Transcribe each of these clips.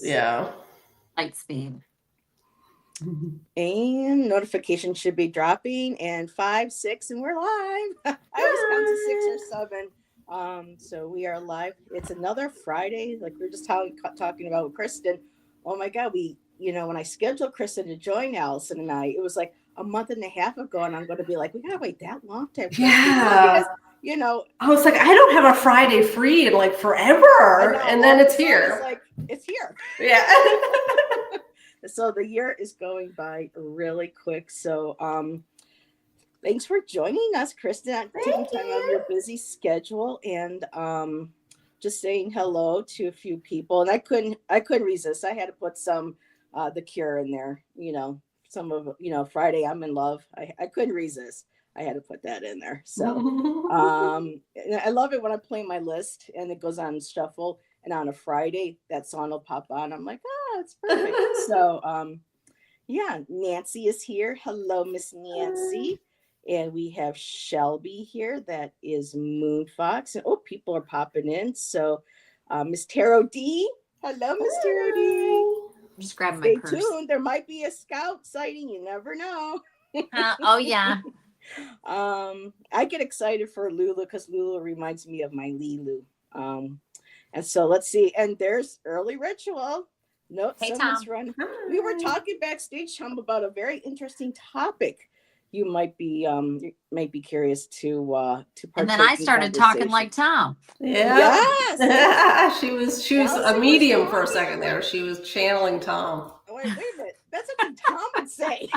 Yeah. Light speed. And notification should be dropping, and 5, 6, and we're live. I always count to 6 or 7. So we are live. It's another Friday, like we are just talking about with Kristen. Oh my God, when I scheduled Kristen to join Allyson and I, it was like a month and a half ago, and I'm going to be like, we gotta wait that long to have Kristen Yeah. because. I was like, I don't have a Friday free in like forever. And then it's here. Like, it's here. Yeah. So the year is going by really quick. So thanks for joining us, Kristen, taking time out of your busy schedule and just saying hello to a few people. And I couldn't resist. I had to put some The Cure in there, some of Friday I'm in Love. I couldn't resist. I had to put that in there. So and I love it when I play my list and it goes on shuffle. And on a Friday, that song will pop on. I'm like, it's perfect. So, Nancy is here. Hello, Miss Nancy. And we have Shelby here. That is Moon Fox. And people are popping in. So, Miss Tarot D. Hello, Miss Tarot D. Just grab Stay my purse. tuned. There might be a scout sighting. You never know. Oh yeah. I get excited for Lulu because Lulu reminds me of my Lilu. And so let's see. And there's Early Ritual. Nope, hey, someone's Tom. run. We were talking backstage, Tom, about a very interesting topic. You might be curious to partake. And then I started talking like Tom. Yeah. Yes. she was a medium for a second there. She was channeling Tom. Wait a minute. That's what Tom would say.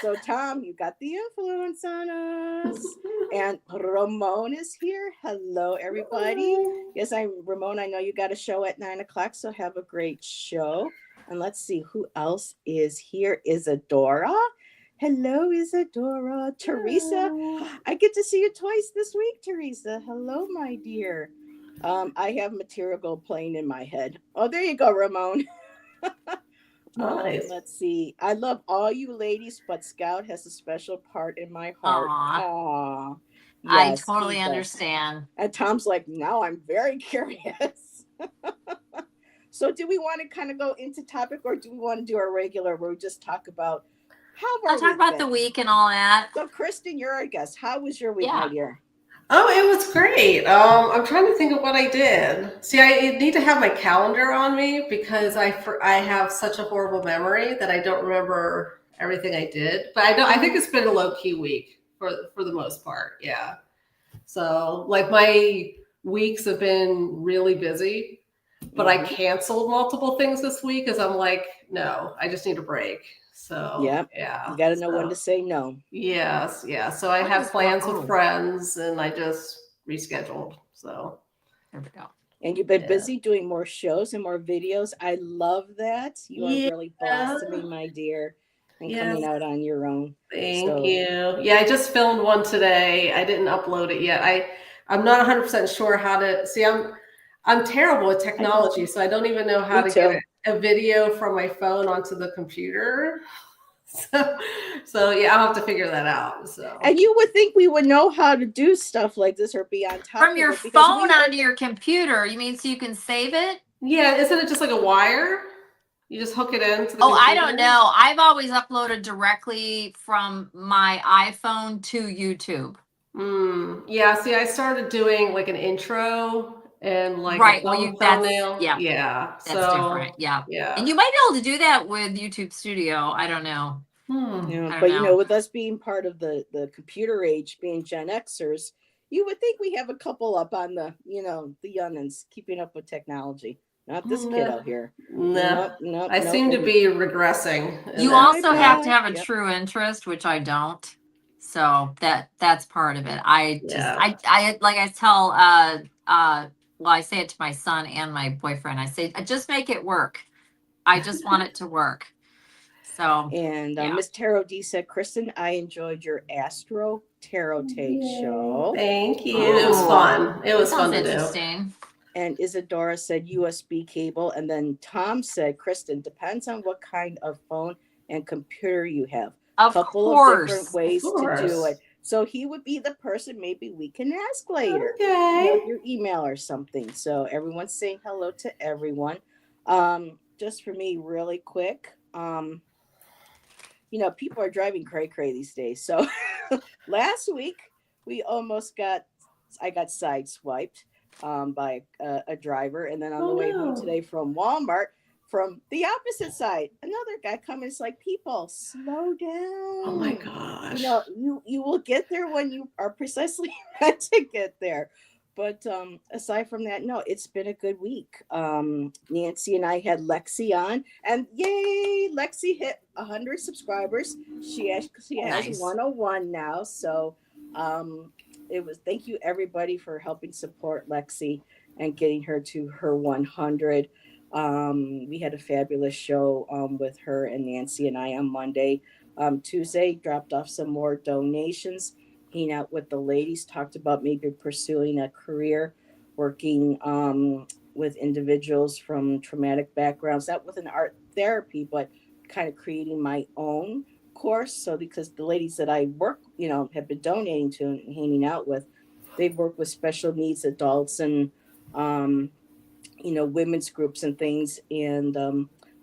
So, Tom, you got the influence on us. And Ramon is here. Hello, everybody. Yes, I'm Ramon. I know you got a show at 9 o'clock, so have a great show. And let's see who else is here. Isadora. Hello, Isadora. Teresa. I get to see you twice this week, Teresa. Hello, my dear. I have Material Girl playing in my head. Oh, there you go, Ramon. Nice. Let's see. I love all you ladies, but Scout has a special part in my heart. Aww. Yes, I totally understand. And Tom's like, now I'm very curious. So do we want to kind of go into topic, or do we want to do our regular where we just talk about I'll talk about the week and all that. So Kristen, you're our guest. How was your week, my dear? Oh, it was great. I'm trying to think of what I did. See, I need to have my calendar on me because I have such a horrible memory that I don't remember everything I did. But I think it's been a low key week for the most part. Yeah. So like my weeks have been really busy, but I canceled multiple things this week because I'm like, no, I just need a break. So yeah, you got to know when to say no. Yes, yeah. So I had plans with friends, and I just rescheduled. So there we go. And you've been busy doing more shows and more videos. I love that. You are really blossoming, my dear, and coming out on your own. Thank you. Yeah, I just filmed one today. I didn't upload it yet. I'm not 100% sure how to see. I'm terrible with technology, so I don't even know how to get a video from my phone onto the computer. So yeah, I'll have to figure that out. So, and you would think we would know how to do stuff like this or be on top from your phone onto your computer. You mean so you can save it? Yeah, isn't it just like a wire? You just hook it into the computer? I don't know. I've always uploaded directly from my iPhone to YouTube. Yeah, see, I started doing like an intro and like a thumbnail. That's different. Yeah. And you might be able to do that with YouTube Studio. I don't know. But with us being part of the computer age, being Gen Xers, you would think we have a couple up on the youngins keeping up with technology. Not this kid out here. No. I seem to be regressing. You also have to have a true interest, which I don't. So that's part of it. I tell I say it to my son and my boyfriend. I say, just make it work. I just want it to work. So and Miss Tarot D said, Kristen, I enjoyed your Astro Tarot Take show. Thank you. It was fun. It was fun to do. And Isadora said USB cable. And then Tom said, Kristen, depends on what kind of phone and computer you have. Of couple of different ways to do it. So he would be the person maybe we can ask later. Okay. Your email or something. So everyone's saying hello to everyone. Just for me, really quick. People are driving cray cray these days. So last week I got sideswiped by a driver, and then on the way home today from Walmart, from the opposite side, another guy coming. It's like, people, slow down. Oh my gosh. You will get there when you are precisely meant to get there. But aside from that, no, it's been a good week. Nancy and I had Lexi on, and yay, Lexi hit 100 subscribers. She has Nice. 101 now. So thank you everybody for helping support Lexi and getting her to her 100. We had a fabulous show with her and Nancy and I on Monday. Tuesday, dropped off some more donations, hanging out with the ladies, talked about maybe pursuing a career working with individuals from traumatic backgrounds, not with an art therapy, but kind of creating my own course. So because the ladies that I work, have been donating to and hanging out with, they've worked with special needs adults and women's groups and things, and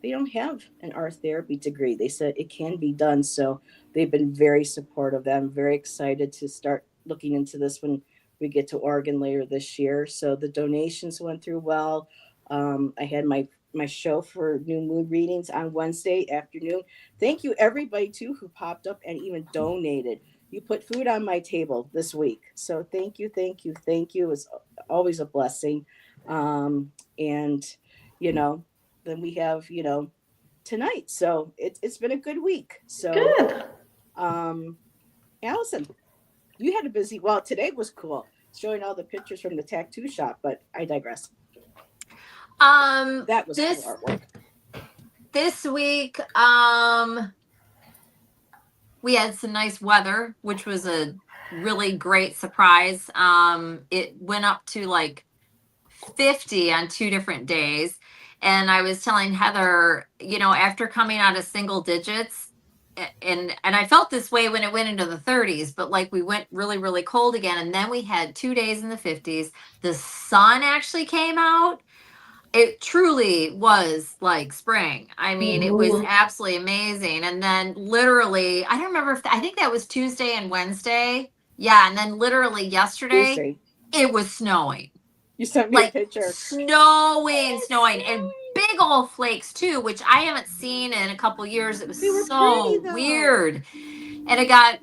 they don't have an art therapy degree. They said it can be done, so they've been very supportive. I'm very excited to start looking into this when we get to Oregon later this year. So the donations went through well. I had my show for new moon readings on Wednesday afternoon. Thank you everybody too who popped up and even donated. You put food on my table this week, so thank you, thank you, thank you. It's always a blessing. And then we have tonight, so it's been a good week. So Good. Allyson, you had a busy, well, today was cool showing all the pictures from the tattoo shop, but I digress. That was cool artwork. This week, we had some nice weather, which was a really great surprise. It went up to like 50 on 2 different days. And I was telling Heather, after coming out of single digits, and I felt this way when it went into the 30s, but like we went really, really cold again. And then we had 2 days in the 50s. The sun actually came out. It truly was like spring. I mean, it was absolutely amazing. And then literally, I don't remember I think that was Tuesday and Wednesday. Yeah. And then literally yesterday, Tuesday. It was snowing. You sent me a picture. Snowing, and big old flakes too, which I haven't seen in a couple years. It was so weird. And it got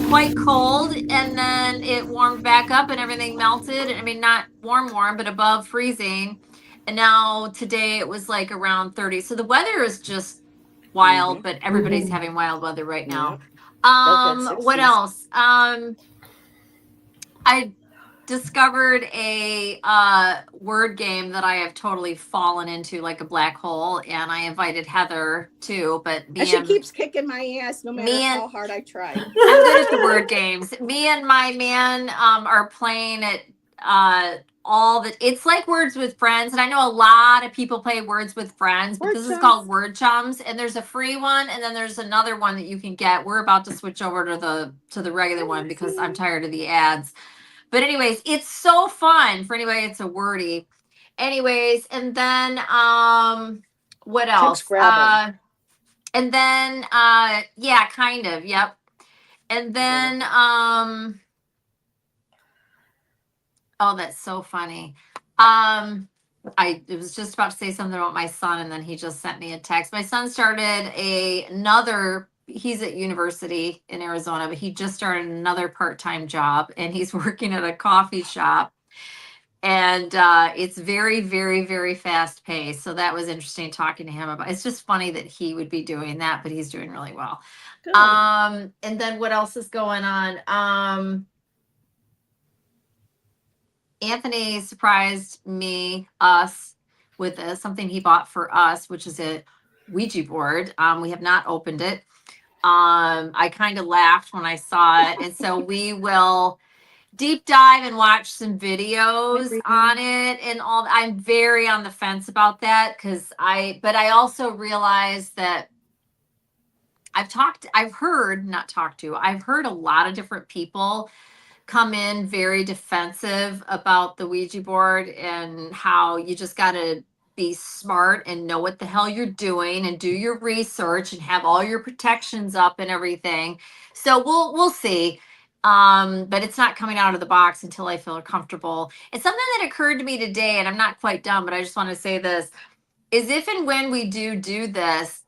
quite cold, and then it warmed back up and everything melted. I mean, not warm, but above freezing. And now today it was like around 30. So the weather is just wild, but everybody's having wild weather right now. What else? I discovered a word game that I have totally fallen into like a black hole, and I invited Heather too, but she keeps kicking my ass no matter how hard I try. I'm good at the word games. Me and my man are playing it it's like Words with Friends, and I know a lot of people play Words with Friends, but this is called Word Chums, and there's a free one, and then there's another one that you can get. We're about to switch over to the regular one because I'm tired of the ads. But anyways, it's so fun for anybody. It's a wordy. Anyways, and then what else? And then yeah, kind of. Yep. And then oh, that's so funny. I was just about to say something about my son, and then he just sent me a text. My son started he's at university in Arizona, but he just started another part-time job, and he's working at a coffee shop. And it's very, very, very fast paced. So that was interesting talking to him about. It's just funny that he would be doing that, but he's doing really well. Good. And then what else is going on? Anthony surprised us with something he bought for us, which is a Ouija board. We have not opened it. I kind of laughed when I saw it. And so we will deep dive and watch some videos on it and all. I'm very on the fence about that but I also realized that I've heard a lot of different people come in very defensive about the Ouija board and how you just got to be smart and know what the hell you're doing and do your research and have all your protections up and everything. So we'll see. But it's not coming out of the box until I feel comfortable. It's something that occurred to me today, and I'm not quite done, but I just want to say this, is if and when we do this,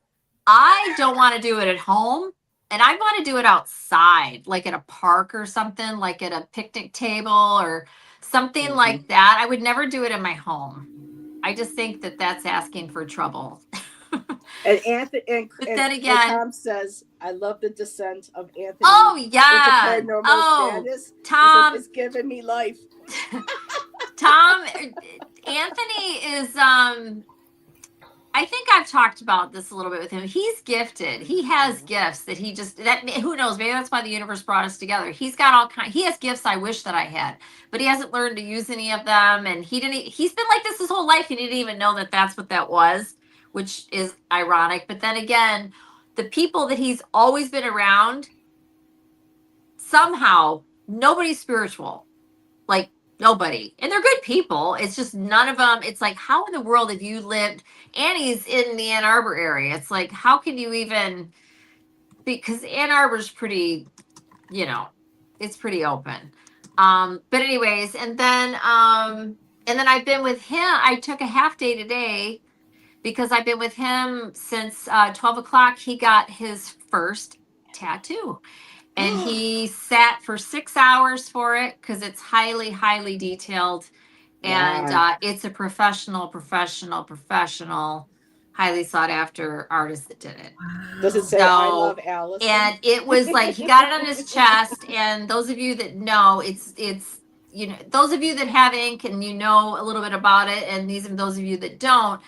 I don't want to do it at home. And I want to do it outside, like at a park or something, like at a picnic table or something like that. I would never do it in my home. I just think that that's asking for trouble. And Anthony and then again, Tom says, "I love the descent of Anthony." Oh yeah. Into paranormal status. Tom, it's giving me life. Tom, Anthony is I think I've talked about this a little bit with him. He's gifted. He has gifts that who knows, maybe that's why the universe brought us together. He's got all kinds, he has gifts I wish that I had, but he hasn't learned to use any of them. And he's been like this his whole life. He didn't even know that that's what that was, which is ironic. But then again, the people that he's always been around, somehow nobody's spiritual. Like, nobody. And they're good people. It's just none of them. It's like, how in the world have you lived? Annie's in the Ann Arbor area. It's like, how can you even, because Ann Arbor's pretty, it's pretty open. But anyways, and then I've been with him. I took a half day today because I've been with him since 12 o'clock. He got his first tattoo. And he sat for 6 hours for it because it's highly, highly detailed. And it's a professional, highly sought after artist that did it. Does it say I love Allyson? And it was like, he got it on his chest. And those of you that know, it's those of you that have ink and a little bit about it, and those of you that don't,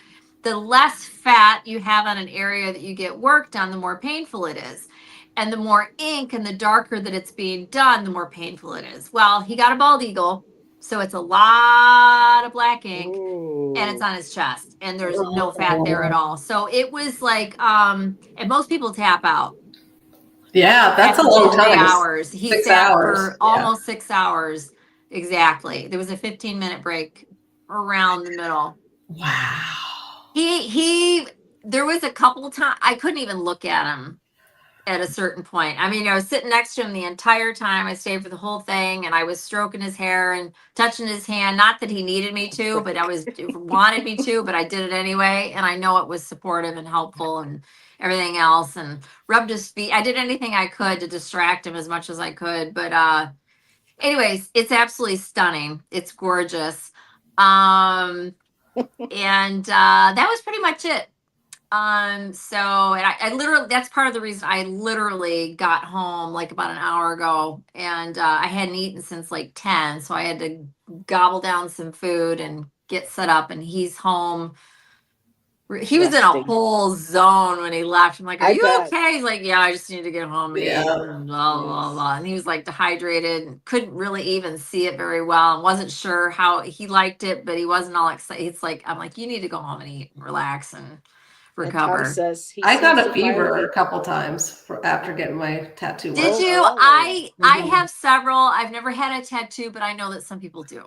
the less fat you have on an area that you get worked on, the more painful it is. And the more ink and the darker that it's being done, the more painful it is. Well, he got a bald eagle, so it's a lot of black ink. Ooh. And it's on his chest, and there's no fat there at all. So it was like, and most people tap out. Yeah, that's a long time. 3 hours. He 6 sat hours. for almost 6 hours. Exactly. There was a 15-minute break around the middle. Wow. There was a couple of times I couldn't even look at him. At a certain point. I mean, I was sitting next to him the entire time. I stayed for the whole thing, and I was stroking his hair and touching his hand. Not that he needed me to, but wanted me to, but I did it anyway. And I know it was supportive and helpful and everything else, and rubbed his feet. I did anything I could to distract him as much as I could. But anyways, it's absolutely stunning. It's gorgeous. And that was pretty much it. So, and I literally, that's part of the reason I literally got home like about an hour ago, and I hadn't eaten since like 10. So I had to gobble down some food and get set up, and he's home. He was in a whole zone when he left. I'm like, are you okay? He's like, yeah, I just need to get home and eat, and blah, blah, blah. And he was like dehydrated and couldn't really even see it very well, and wasn't sure how he liked it, but he wasn't all excited. It's like, I'm like, you need to go home and eat and relax and recover. And Tom says I got a fever a couple times after getting my tattoo. Did you? I have several. I've never had a tattoo, but I know that some people do.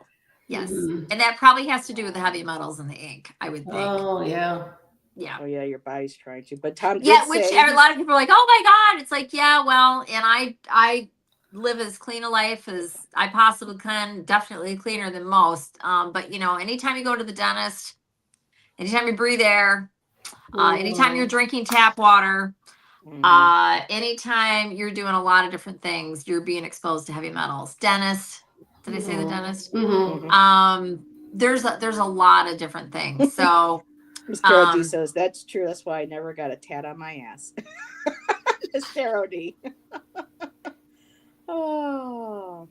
Yes. And that probably has to do with the heavy metals in the ink, I would think. Oh, yeah. Yeah. Oh, yeah, your body's trying to. But Tom did which a lot of people are like, oh my God. It's like, yeah, well, and I live as clean a life as I possibly can, definitely cleaner than most. But anytime you go to the dentist, anytime you breathe air, anytime you're drinking tap water, anytime you're doing a lot of different things, you're being exposed to heavy metals. Dentist, did I say the dentist? There's a lot of different things. So Miss Carol D says that's true. That's why I never got a tat on my ass. Miss Carol D. Oh.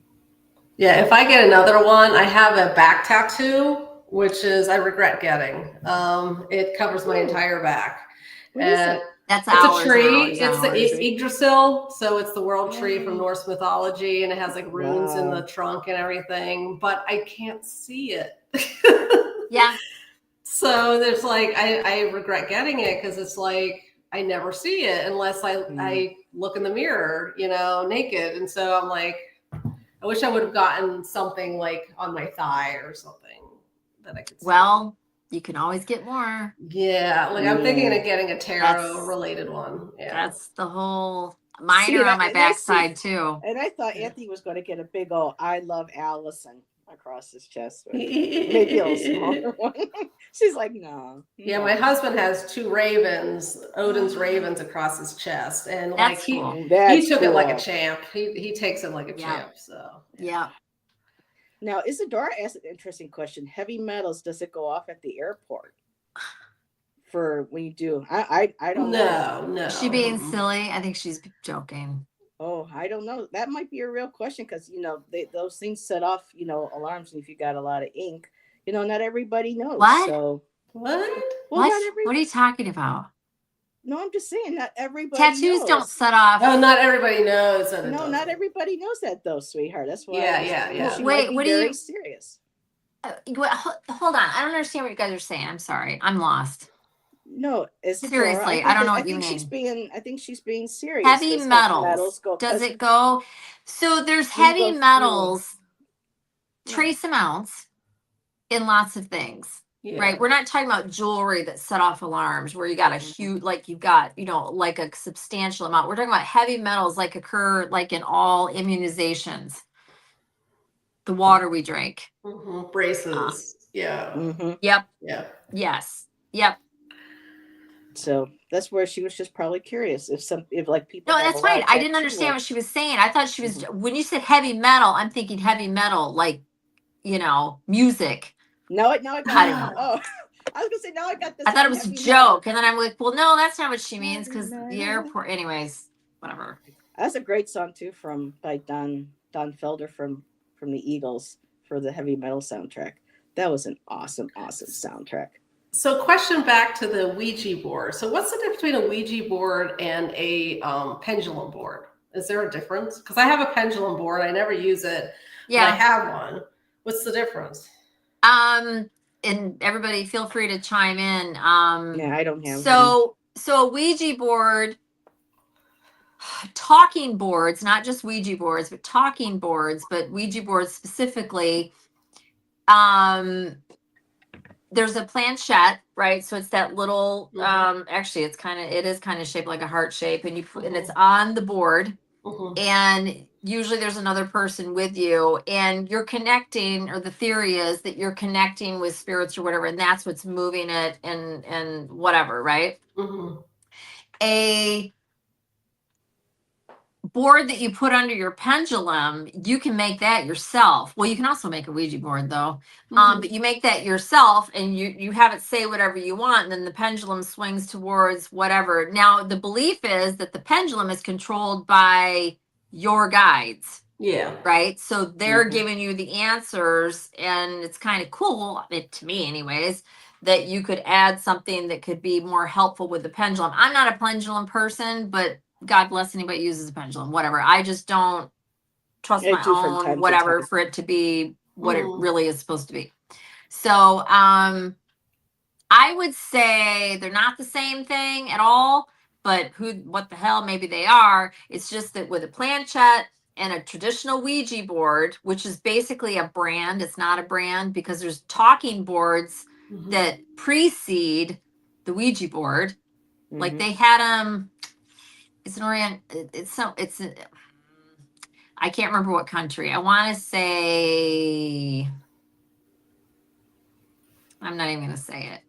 Yeah, if I get another one, I have a back tattoo, which is I regret getting. It covers my entire back. And that's it's a tree. It's Yggdrasil, so it's the world tree from Norse mythology, and it has like runes in the trunk and everything. But I can't see it. Yeah. So there's like I regret getting it because it's like I never see it unless I look in the mirror, naked. And so I'm like, I wish I would have gotten something like on my thigh or something that I could see. Well, You can always get more. Yeah, like I'm thinking of getting a tarot related one. Yeah. That's the whole. Mine are on my backside too. And I thought Anthony was going to get a big old "I love Allyson" across his chest. Maybe a little smaller one. She's like, no. Yeah, my husband has 2 ravens, Odin's ravens, across his chest, and like he took it like a champ. He takes it like a champ. So yeah. Now, Isadora asked an interesting question. Heavy metals, does it go off at the airport? For when you do, I don't know. No. Is she being silly? I think she's joking. Oh, I don't know. That might be a real question because those things set off alarms if you got a lot of ink. Not everybody knows. What? So what? Well, what are you talking about? No, I'm just saying not everybody. Tattoos don't set off. Oh, not everybody knows that. No, not everybody knows that though, sweetheart. That's why. Yeah. Wait, what are you? Serious. Hold on. I don't understand what you guys are saying. I'm sorry. I'm lost. No, seriously, I don't know what you mean. I think she's being serious. Heavy metals. Does it go? So there's heavy metals, trace amounts in lots of things. Yeah. Right. We're not talking about jewelry that set off alarms where you got a huge, like you've got, like a substantial amount. We're talking about heavy metals like occur like in all immunizations. The water we drink. Braces. Yeah. Yep. Yeah. Yes. Yep. So that's where she was just probably curious if like people. No, that's fine. I didn't understand what she was saying. I thought she was when you said heavy metal, I'm thinking heavy metal like music. No, I got it. Oh, I was gonna say now I got this. I thought it was a joke, and then I'm like, well, no, that's not what she means because the airport. Anyways, whatever. That's a great song too by Don Felder from the Eagles for the heavy metal soundtrack. That was an awesome soundtrack. So question back to the Ouija board. So what's the difference between a Ouija board and a pendulum board? Is there a difference? Because I have a pendulum board. I never use it. Yeah. But I have one. What's the difference? And everybody feel free to chime in. Yeah, I don't have so a Ouija board, talking boards, not just Ouija boards, but talking boards, but Ouija boards specifically. There's a planchette, right? So it's that little, actually it is kind of shaped like a heart shape and and it's on the board and usually there's another person with you and you're connecting, or the theory is that you're connecting with spirits or whatever. And that's what's moving it and whatever, right? A board that you put under your pendulum, you can make that yourself. Well, you can also make a Ouija board though. But you make that yourself and you have it say whatever you want, and then the pendulum swings towards whatever. Now, the belief is that the pendulum is controlled by your guides. Yeah. Right? So they're giving you the answers, and it's kind of cool, to me anyways, that you could add something that could be more helpful with the pendulum. I'm not a pendulum person, but God bless anybody who uses a pendulum, whatever. I just don't trust my own whatever for it to be what it really is supposed to be. So I would say they're not the same thing at all, but what the hell, maybe they are. It's just that with a planchette and a traditional Ouija board, which is basically a brand, it's not a brand because there's talking boards that precede the Ouija board. Like they had I can't remember what country. I want to say, I'm not even going to say it.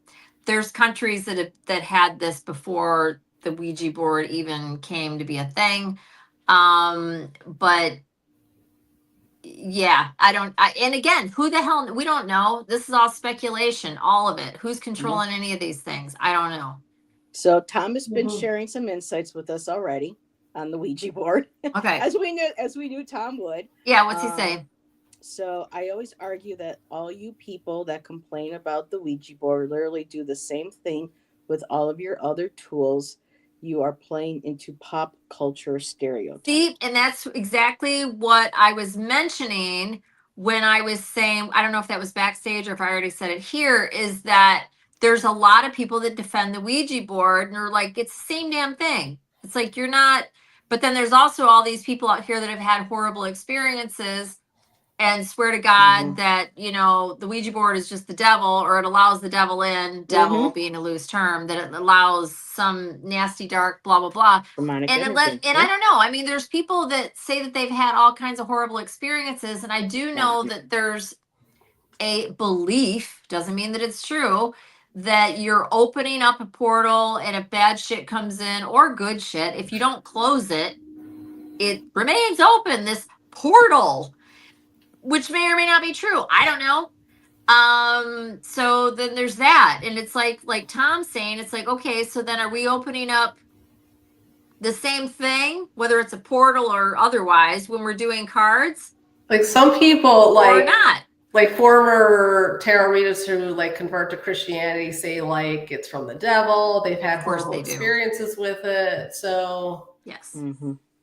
There's countries that had this before the Ouija board even came to be a thing. But yeah, and again, who the hell, we don't know. This is all speculation, all of it. Who's controlling any of these things? I don't know. So Tom has been sharing some insights with us already on the Ouija board. Okay. as we knew Tom would. Yeah, what's he saying? So I always argue that all you people that complain about the Ouija board literally do the same thing with all of your other tools. You are playing into pop culture stereotypes. See, and that's exactly what I was mentioning when I was saying, I don't know if that was backstage or if I already said it here, is that there's a lot of people that defend the Ouija board and are like, it's the same damn thing. It's like, you're not, but then there's also all these people out here that have had horrible experiences and swear to God that, you know, the Ouija board is just the devil, or it allows the devil in, devil being a loose term, that it allows some nasty, dark, blah, blah, blah. Demonic And energy. I don't know. I mean, there's people that say that they've had all kinds of horrible experiences. And I do know that there's a belief, doesn't mean that it's true, that you're opening up a portal, and if bad shit comes in, or good shit, if you don't close it, it remains open, this portal, which may or may not be true. I don't know. So then there's that. And it's like Tom's saying, it's like, okay, so then are we opening up the same thing, whether it's a portal or otherwise, when we're doing cards? Like some people, or not. Like former tarot readers who like convert to Christianity say like it's from the devil. They've had horrible experiences with it. So yes.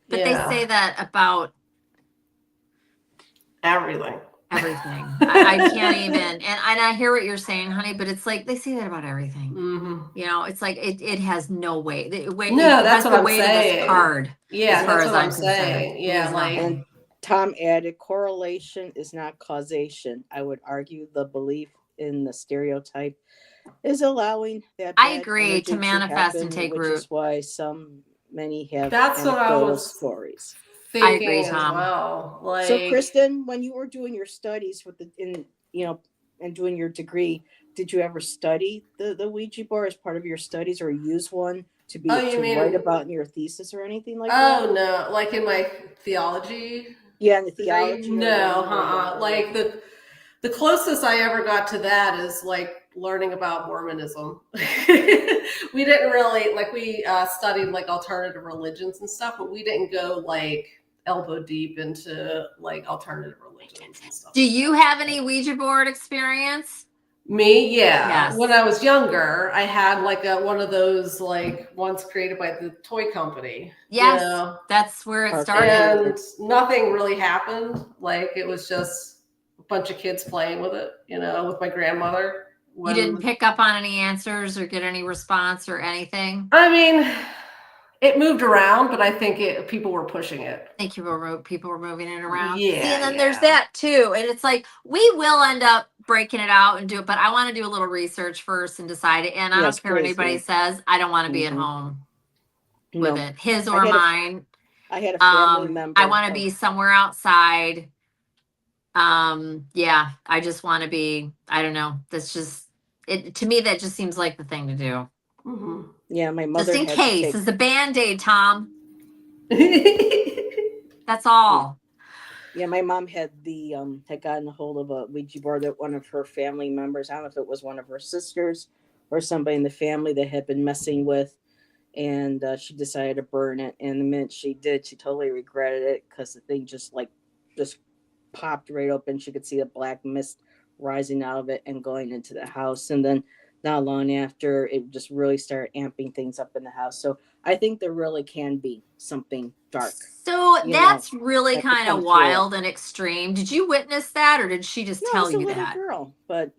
But they say that about everything. I can't even, and I hear what you're saying, honey, but it's like they say that about everything. You know, it's like it has no weight. No, that's what I'm saying. This card. Yeah, that's what I'm saying. Yeah, like. And Tom added, correlation is not causation. I would argue the belief in the stereotype is allowing that. I agree, to manifest and take root. Which is why many have that's what I was stories. I agree, Tom. Well. Like, so, Kristen, when you were doing your studies and doing your degree, did you ever study the Ouija board as part of your studies, or use one to write about in your thesis or anything like that? Oh no, like in my theology. Yeah, in the theology. No, like the closest I ever got to that is like learning about Mormonism. We didn't really we studied like alternative religions and stuff, but we didn't go like elbow deep into like alternative religions and stuff. Do you have any Ouija board experience? Me, yeah. Yes. When I was younger, I had like one of those like ones created by the toy company. Yes, you know? That's where it started. And nothing really happened. Like it was just a bunch of kids playing with it, you know, with my grandmother. You didn't pick up on any answers or get any response or anything? I mean, it moved around, but I think people were pushing it. I think people were moving it around. Yeah. See, and then there's that too. And it's like, we will end up breaking it out and do it, but I want to do a little research first and decide it. And I don't care what anybody says. I don't want to be at home with it, his or mine. I had a family member. I want to be somewhere outside. Yeah, I just want to be, I don't know. That's just it to me. That just seems like the thing to do. Yeah, my mother. Just in case, as a Band-Aid, Tom. That's all. Yeah, my mom had gotten a hold of a Ouija board that one of her family members, I don't know if it was one of her sisters or somebody in the family, that had been messing with, and she decided to burn it. And the minute she did, she totally regretted it, because the thing just popped right open. She could see the black mist rising out of it and going into the house. And then not long after, it just really started amping things up in the house. So I think there really can be something dark. So that's really kind of wild and extreme. Did you witness that, or did she just tell you that? Girl, but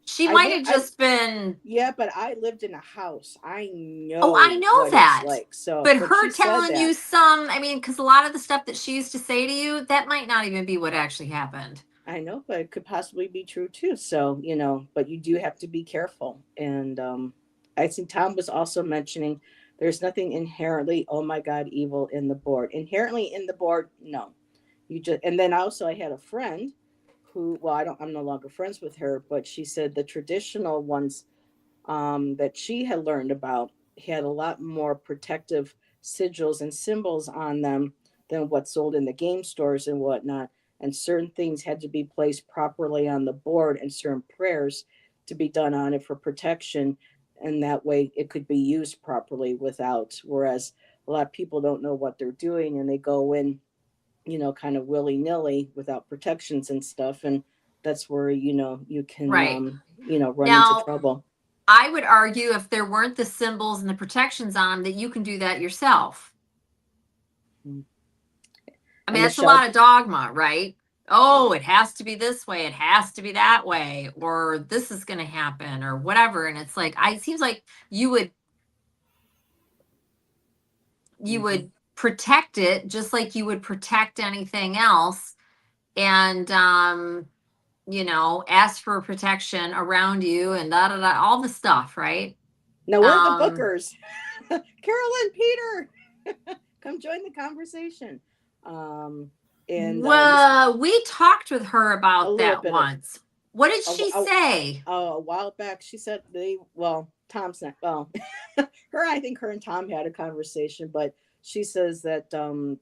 she might have just been. Yeah, but I lived in a house. I know. Oh, I know that. But her she telling you because a lot of the stuff that she used to say to you, that might not even be what actually happened. I know, but it could possibly be true too. So, but you do have to be careful. And I think Tom was also mentioning there's nothing inherently, oh my God, evil in the board. Inherently in the board, no. And then also I had a friend who, I'm no longer friends with her, but she said the traditional ones that she had learned about had a lot more protective sigils and symbols on them than what's sold in the game stores and whatnot. And certain things had to be placed properly on the board, and certain prayers to be done on it for protection. And that way it could be used properly whereas a lot of people don't know what they're doing, and they go in, kind of willy-nilly without protections and stuff. And that's where, you can, run into trouble. I would argue if there weren't the symbols and the protections on them, that you can do that yourself. I mean, that's a lot of dogma, right? Oh, it has to be this way. It has to be that way. Or this is going to happen or whatever. And it's like, it seems like you would protect it just like you would protect anything else. and ask for protection around you and all the stuff, right? Now, where are the bookers? Carolyn, Peter, come join the conversation. We talked with her about that once. What did she say? A while back, she said Tom's not, I think her and Tom had a conversation, but she says that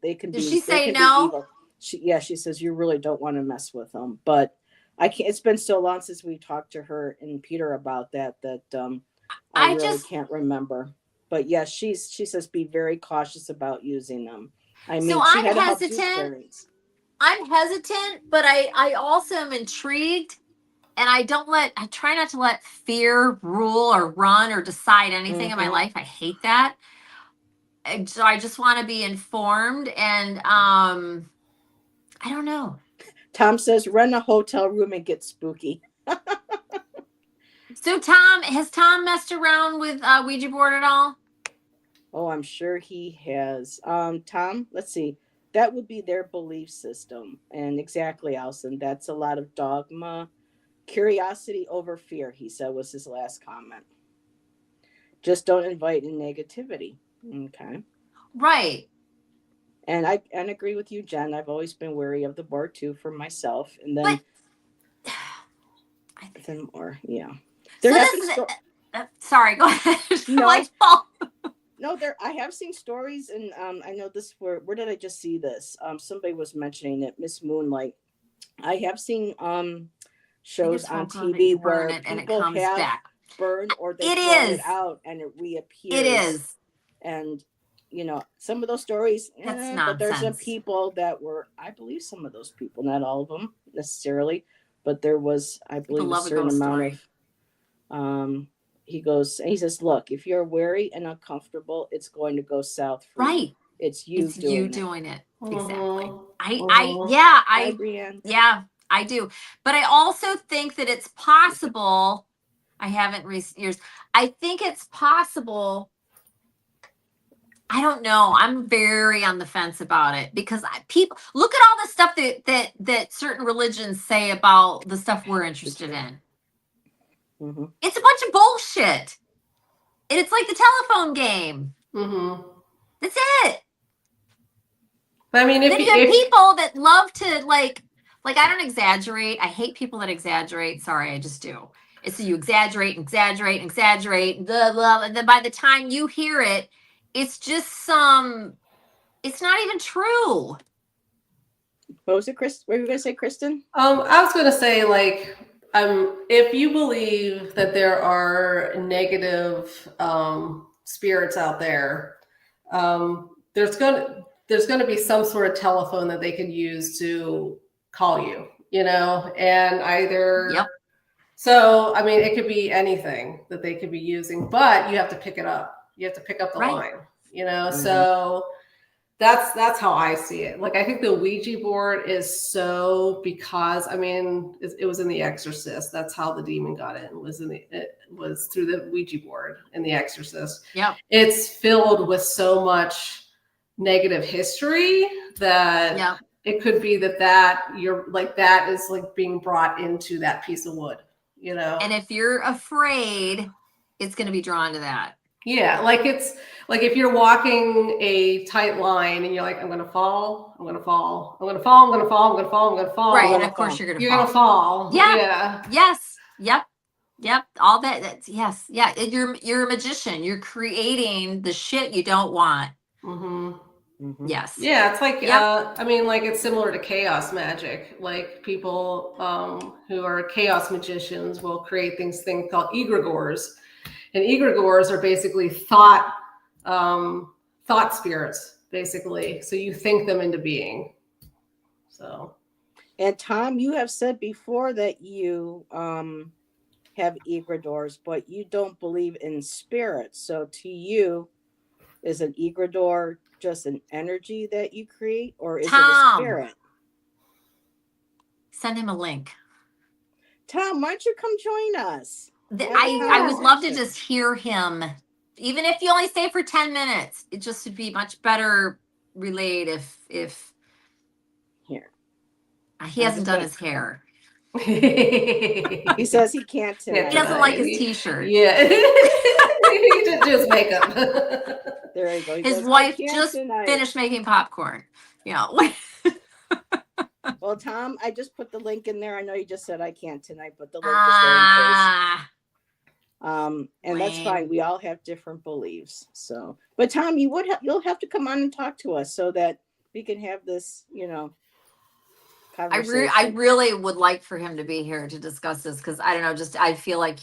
they can be. Did she say no? Evil. She says you really don't want to mess with them, but I can't. It's been so long since we talked to her and Peter about that I really can't remember. But yes, she says be very cautious about using them. I mean, so I'm hesitant. I'm hesitant, but I also am intrigued, and I try not to let fear rule or run or decide anything in my life. I hate that. So I just want to be informed, and I don't know. Tom says rent a hotel room and get spooky. So has Tom messed around with Ouija board at all? Oh, I'm sure he has. Tom, let's see. That would be their belief system. And exactly, Allyson, that's a lot of dogma. Curiosity over fear, he said, was his last comment. Just don't invite in negativity. Okay. Right. And I agree with you, Jen. I've always been wary of the board too for myself. And then more, yeah. Sorry, go ahead. No, I have seen stories, and I know this. Where did I just see this? Somebody was mentioning it, Miss Moonlight. I have seen shows on TV where people have burned or they throw it out and it reappears. It is, and some of those stories. That's nonsense. But there's some people that were, I believe, some of those people, not all of them necessarily, but there was, I believe, a certain amount of. He says, look, if you're wary and uncomfortable, it's going to go south for you. Right. It's you doing it. Mm-hmm. Exactly. I do. But I also think that it's possible. I haven't recent years. I think it's possible. I don't know. I'm very on the fence about it because people look at all the stuff that certain religions say about the stuff we're interested in. Mm-hmm. It's a bunch of bullshit. And it's like the telephone game. Mm-hmm. That's it. But I mean, if people that love to like I don't exaggerate. I hate people that exaggerate. Sorry, I just do. It's so you exaggerate, blah, blah, and then by the time you hear it, it's just it's not even true. What was it, Chris? What were you going to say, Kristen? I was going to say, if you believe that there are negative spirits out there, there's going to be some sort of telephone that they can use to call you, and either. Yep. So, I mean, it could be anything that they could be using, but you have to pick it up. You have to pick up the line, Mm-hmm. So that's how I see it. I think the Ouija board is because it was in The Exorcist. That's how the demon got in. It was through the Ouija board in The Exorcist. Yeah. It's filled with so much negative history that it could be that you're that is being brought into that piece of wood, And if you're afraid, it's going to be drawn to that. Yeah, it's if you're walking a tight line and you're like, I'm going to fall, I'm going to fall, I'm going to fall, I'm going to fall, I'm going to fall, I'm going to fall. Right, and of course you're going to fall. Yeah. Yes. Yep. All that. Yes. Yeah. You're a magician. You're creating the shit you don't want. Mm-hmm. Mm-hmm. Yes. Yeah, it's it's similar to chaos magic. People who are chaos magicians will create things called egregores. And egregores are basically thought spirits, basically. So you think them into being. So. And Tom, you have said before that you have egregores, but you don't believe in spirits. So to you, is an egregore just an energy that you create, or is it a spirit? Send him a link. Tom, why don't you come join us? I would love to just hear him, even if you only stay for 10 minutes. It just would be much better relayed if here. He hasn't done his hair. He says he can't tonight. He doesn't like his t-shirt. Yeah. He didn't do his makeup. There you go. His wife just finished making popcorn. You know. Well, Tom, I just put the link in there. I know you just said I can't tonight, but the link is there in case. And that's fine. We all have different beliefs. So, but Tom, you'll have to come on and talk to us so that we can have this, conversation. I really would like for him to be here to discuss this because I don't know, I feel like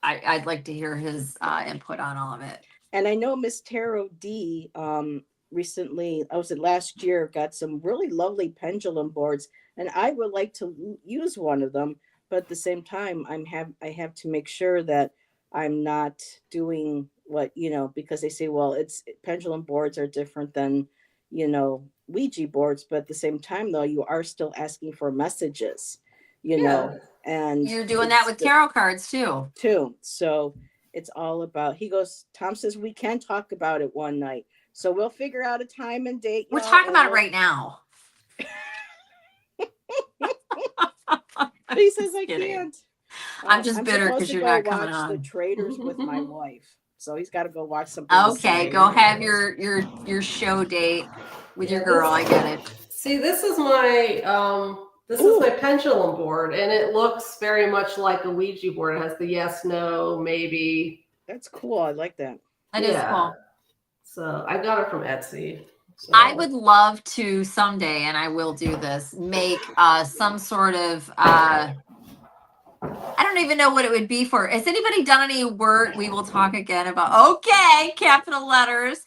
I'd like to hear his input on all of it. And I know Miss Tarot D recently, last year, got some really lovely pendulum boards, and I would like to use one of them, but at the same time I have to make sure that I'm not doing what, because they say, well, pendulum boards are different than, Ouija boards, but at the same time though, you are still asking for messages, and you're doing that with tarot cards too. So it's all about, Tom says we can talk about it one night. So we'll figure out a time and date. We're talking about it right now. He says I can't. I'm just bitter because you're not coming on. The Traders with my wife. So he's got to go watch something. Okay, go have your show date with your girl. I get it. See, this is my is my pendulum board, and it looks very much like a Ouija board. It has the yes, no, maybe. That's cool. I like that. That is cool. So I got it from Etsy. So. I would love to someday, and I will do this, make some sort of, I don't even know what it would be for. Has anybody done any work? We will talk again about, okay, capital letters.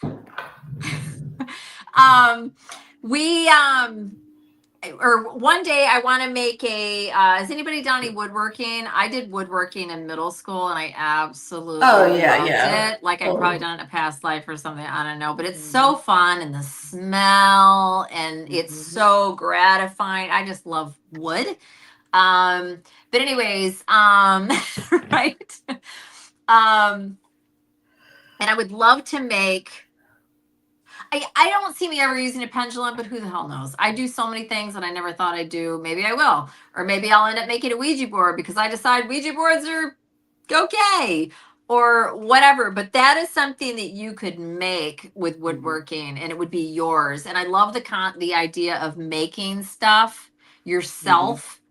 Or one day I want to make has anybody done any woodworking? I did woodworking in middle school and I absolutely loved it. Like I'd probably done it in a past life or something. I don't know, but it's so fun and the smell and it's so gratifying. I just love wood. But anyways, right. And I would love to make, I don't see me ever using a pendulum, but who the hell knows? I do so many things that I never thought I'd do. Maybe I will. Or maybe I'll end up making a Ouija board because I decide Ouija boards are okay or whatever. But that is something that you could make with woodworking and it would be yours. And I love the idea of making stuff yourself.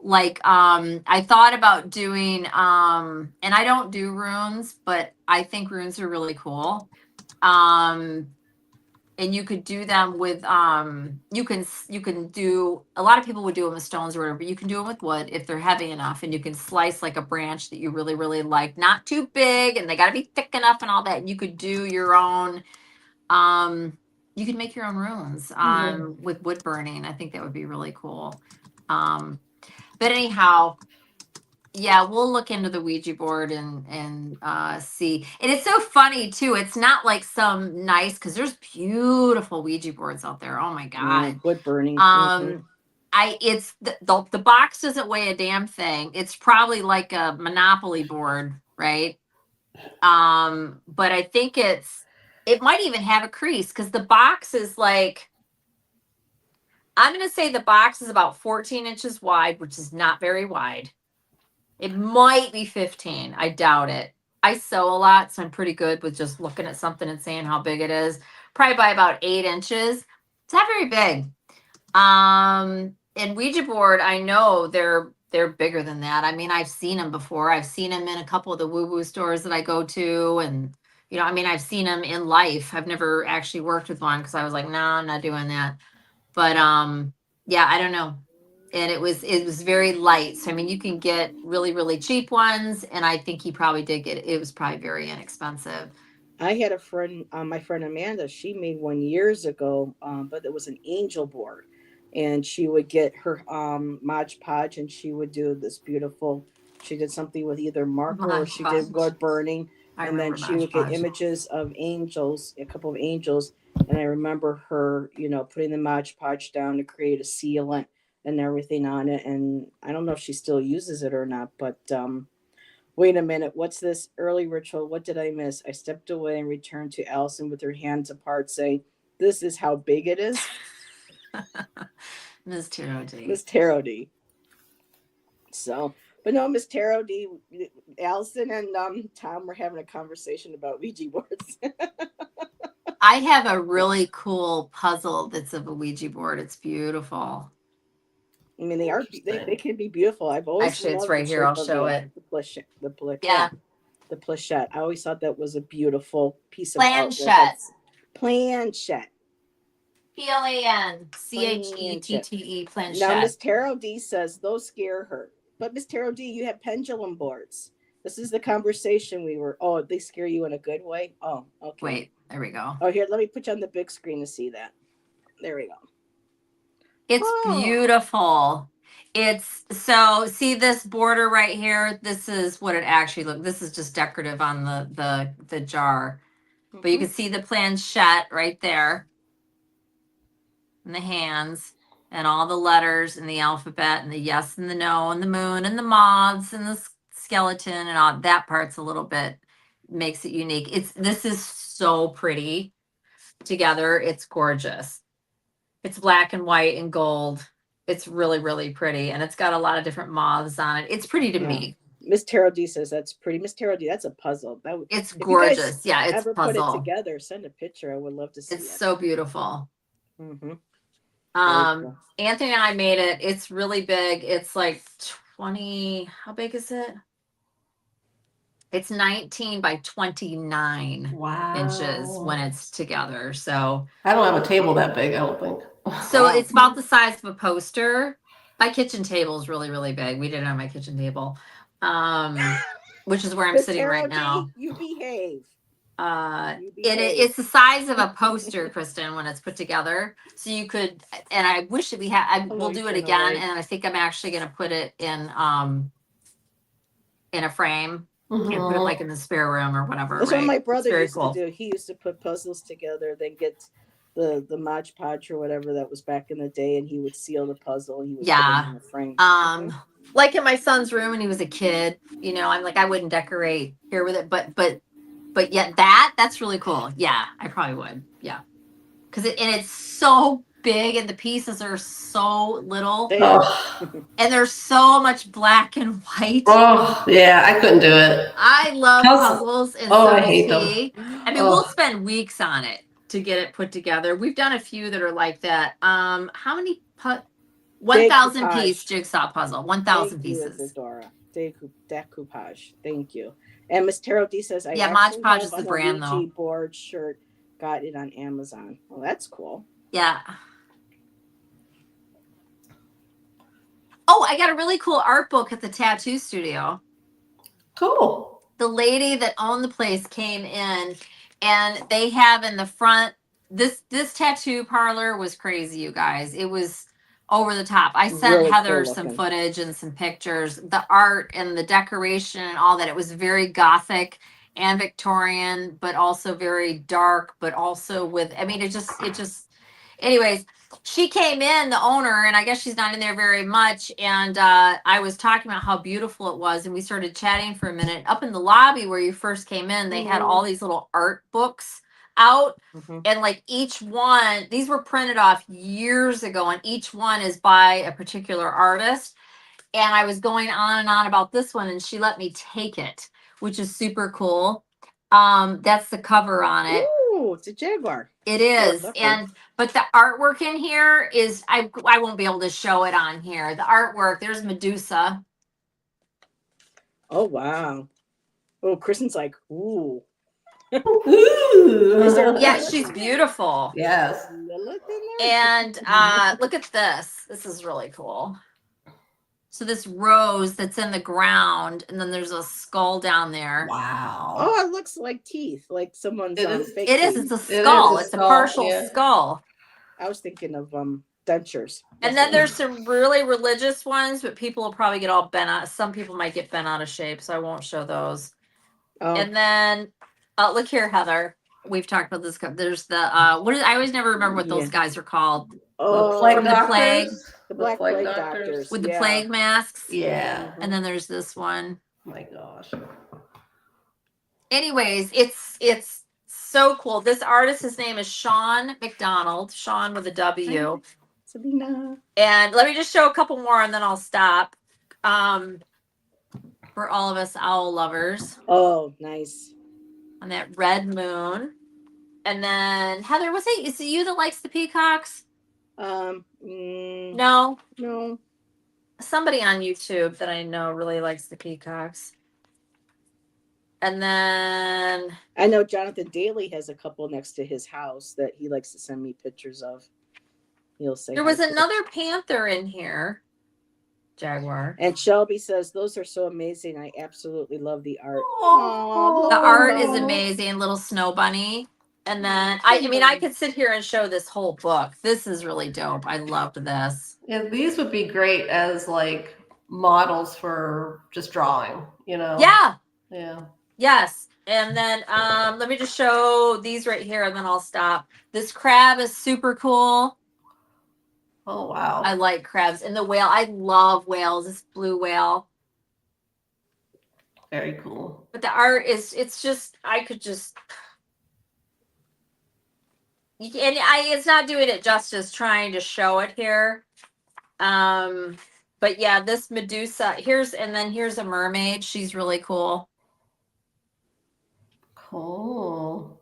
Like I thought about doing and I don't do runes, but I think runes are really cool. And you could do them with you can do, a lot of people would do them with stones or whatever, but you can do them with wood if they're heavy enough, and you can slice like a branch that you really, really like, not too big, and they got to be thick enough and all that. And you could do your own you could make your own runes with wood burning. I think that would be really cool. But anyhow, yeah, we'll look into the Ouija board and see. And it's so funny too. It's not like some nice, because there's beautiful Ouija boards out there. Oh my god, wood burning. It's the box doesn't weigh a damn thing. It's probably like a Monopoly board, right? But I think it might even have a crease because the box is like, I'm gonna say the box is about 14 inches wide, which is not very wide. It might be 15. I doubt it. I sew a lot, so I'm pretty good with just looking at something and saying how big it is. Probably by about 8 inches. It's not very big. And Ouija board, I know they're bigger than that. I mean, I've seen them before. I've seen them in a couple of the woo-woo stores that I go to, and I've seen them in life. I've never actually worked with one because I was like, no, I'm not doing that. But yeah, I don't know. And it was very light. So, I mean, you can get really, really cheap ones. And I think he probably did it was probably very inexpensive. I had a friend, my friend Amanda, she made one years ago, but it was an angel board. And she would get her Mod Podge and she would do this beautiful, she did something with either marker or she did wood burning. And then she would get images of angels, a couple of angels. And I remember her, putting the Mod Podge down to create a sealant and everything on it. And I don't know if she still uses it or not, but wait a minute. What's this early ritual? What did I miss? I stepped away and returned to Allyson with her hands apart saying, this is how big it is. Ms. Tarot D. Miss Tarot D. So, but no, Miss Tarot D, Allyson and Tom were having a conversation about Ouija boards. I have a really cool puzzle that's of a Ouija board. It's beautiful. I mean, they are they can be beautiful. I've always Actually, it's loved right the here. shape I'll of show it. The planchette. I always thought that was a beautiful piece of Planchette. Planchette. PLANCHETTE. Planchette. Now, Miss Tarot D says those scare her. But Miss Tarot D, you have pendulum boards. This is the conversation we were. Oh, they scare you in a good way? Oh, okay. Wait, there we go. Oh, here, let me put you on the big screen to see that. There we go. It's beautiful. It's so see this border right here. This is what it actually looks. This is just decorative on the jar, but you can see the planchette right there, and the hands, and all the letters and the alphabet, and the yes and the no, and the moon and the moths and the skeleton, and all that part's a little bit makes it unique. This is so pretty together. It's gorgeous. It's black and white and gold. It's really, really pretty. And it's got a lot of different moths on it. It's pretty to me. Miss Tarot D says that's pretty. Miss Tarot D, that's a puzzle. It's gorgeous. Yeah, it's ever a puzzle. Put it together, send a picture. I would love to see it. It's so beautiful. Mm-hmm. Cool. Anthony and I made it. It's really big. It's like 20, how big is it? It's 19 by 29 inches when it's together. So I don't have a table that big, I don't think. So it's about the size of a poster. My kitchen table is really, really big. We did it on my kitchen table, which is where I'm sitting right now. You behave. It's the size of a poster, Kristen, when it's put together. So you could, and I wish that we had. We'll do it again, and I think I'm actually going to put it in a frame. And put it like in the spare room or whatever. That's what my brother used to do. He used to put puzzles together, then get the Mod Podge or whatever that was back in the day, and he would seal the puzzle and he would put it in the frame. Like in my son's room when he was a kid, you know, I'm like, I wouldn't decorate here with it, but yet that's really cool. Yeah, I probably would. Yeah. It's so big and the pieces are so little and there's so much black and white. Oh yeah, I couldn't do it. I love puzzles and I hate them. I mean, we'll spend weeks on it to get it put together. We've done a few that are like that. How many 1,000 piece jigsaw puzzle, 1,000 pieces. Dora. Decoupage. Thank you. And Miss Tarot D says, Mod Podge is the brand though. Board shirt, got it on Amazon. Well, that's cool. Yeah. Oh, I got a really cool art book at the tattoo studio. Cool. The lady that owned the place came in and they have in the front, this tattoo parlor was crazy, you guys. It was over the top. I sent really Heather some footage and some pictures. The art and the decoration and all that. It was very gothic and Victorian, but also very dark, but also with, I mean, it just, anyways, she came in, the owner, and I guess she's not in there very much. And I was talking about how beautiful it was. And we started chatting for a minute. Up in the lobby where you first came in, they had all these little art books out. And like each one, these were printed off years ago. And each one is by a particular artist. And I was going on and on about this one. And she let me take it, which is super cool. That's the cover on it. Ooh, it's a Jaguar. It is. But the artwork in here is, I won't be able to show it on here. The artwork, there's Medusa. Oh, wow. Oh, Kristen's like, ooh. Ooh. Yeah, she's beautiful. Yes. And look at this. This is really cool. So this rose that's in the ground, and then there's a skull down there. Wow. Oh, it looks like teeth, like someone's fake It is. It's a skull. It's a partial skull. I was thinking of dentures. And then there's some really religious ones, but people will probably get all bent out. Some people might get bent out of shape, so I won't show those. Oh. And then look here, Heather. We've talked about this. There's the I always never remember what those guys are called. Oh, the plague. The black plague doctors. With the plague masks. Yeah. And then there's this one. Oh my gosh. Anyways, it's so cool. This artist, his name is Sean McDonald. Sean with a W. Selena. And let me just show a couple more and then I'll stop. For all of us owl lovers. Oh, nice. On that red moon. And then Heather, is it you that likes the peacocks? No. No. Somebody on YouTube that I know really likes the peacocks. And then I know Jonathan Daly has a couple next to his house that he likes to send me pictures of. He'll say there was another panther in here. Jaguar. And Shelby says, those are so amazing. I absolutely love the art. The art is amazing. Little snow bunny. And then I could sit here and show this whole book. This is really dope. I loved this. Yeah, these would be great as like models for just drawing, Yeah. Yeah. Yes. And then let me just show these right here and then I'll stop. This crab is super cool. Oh wow. I like crabs. And the whale, I love whales. This blue whale. Very cool. But the art it's not doing it justice trying to show it here. But yeah, this Medusa, here's a mermaid. She's really cool. Cool.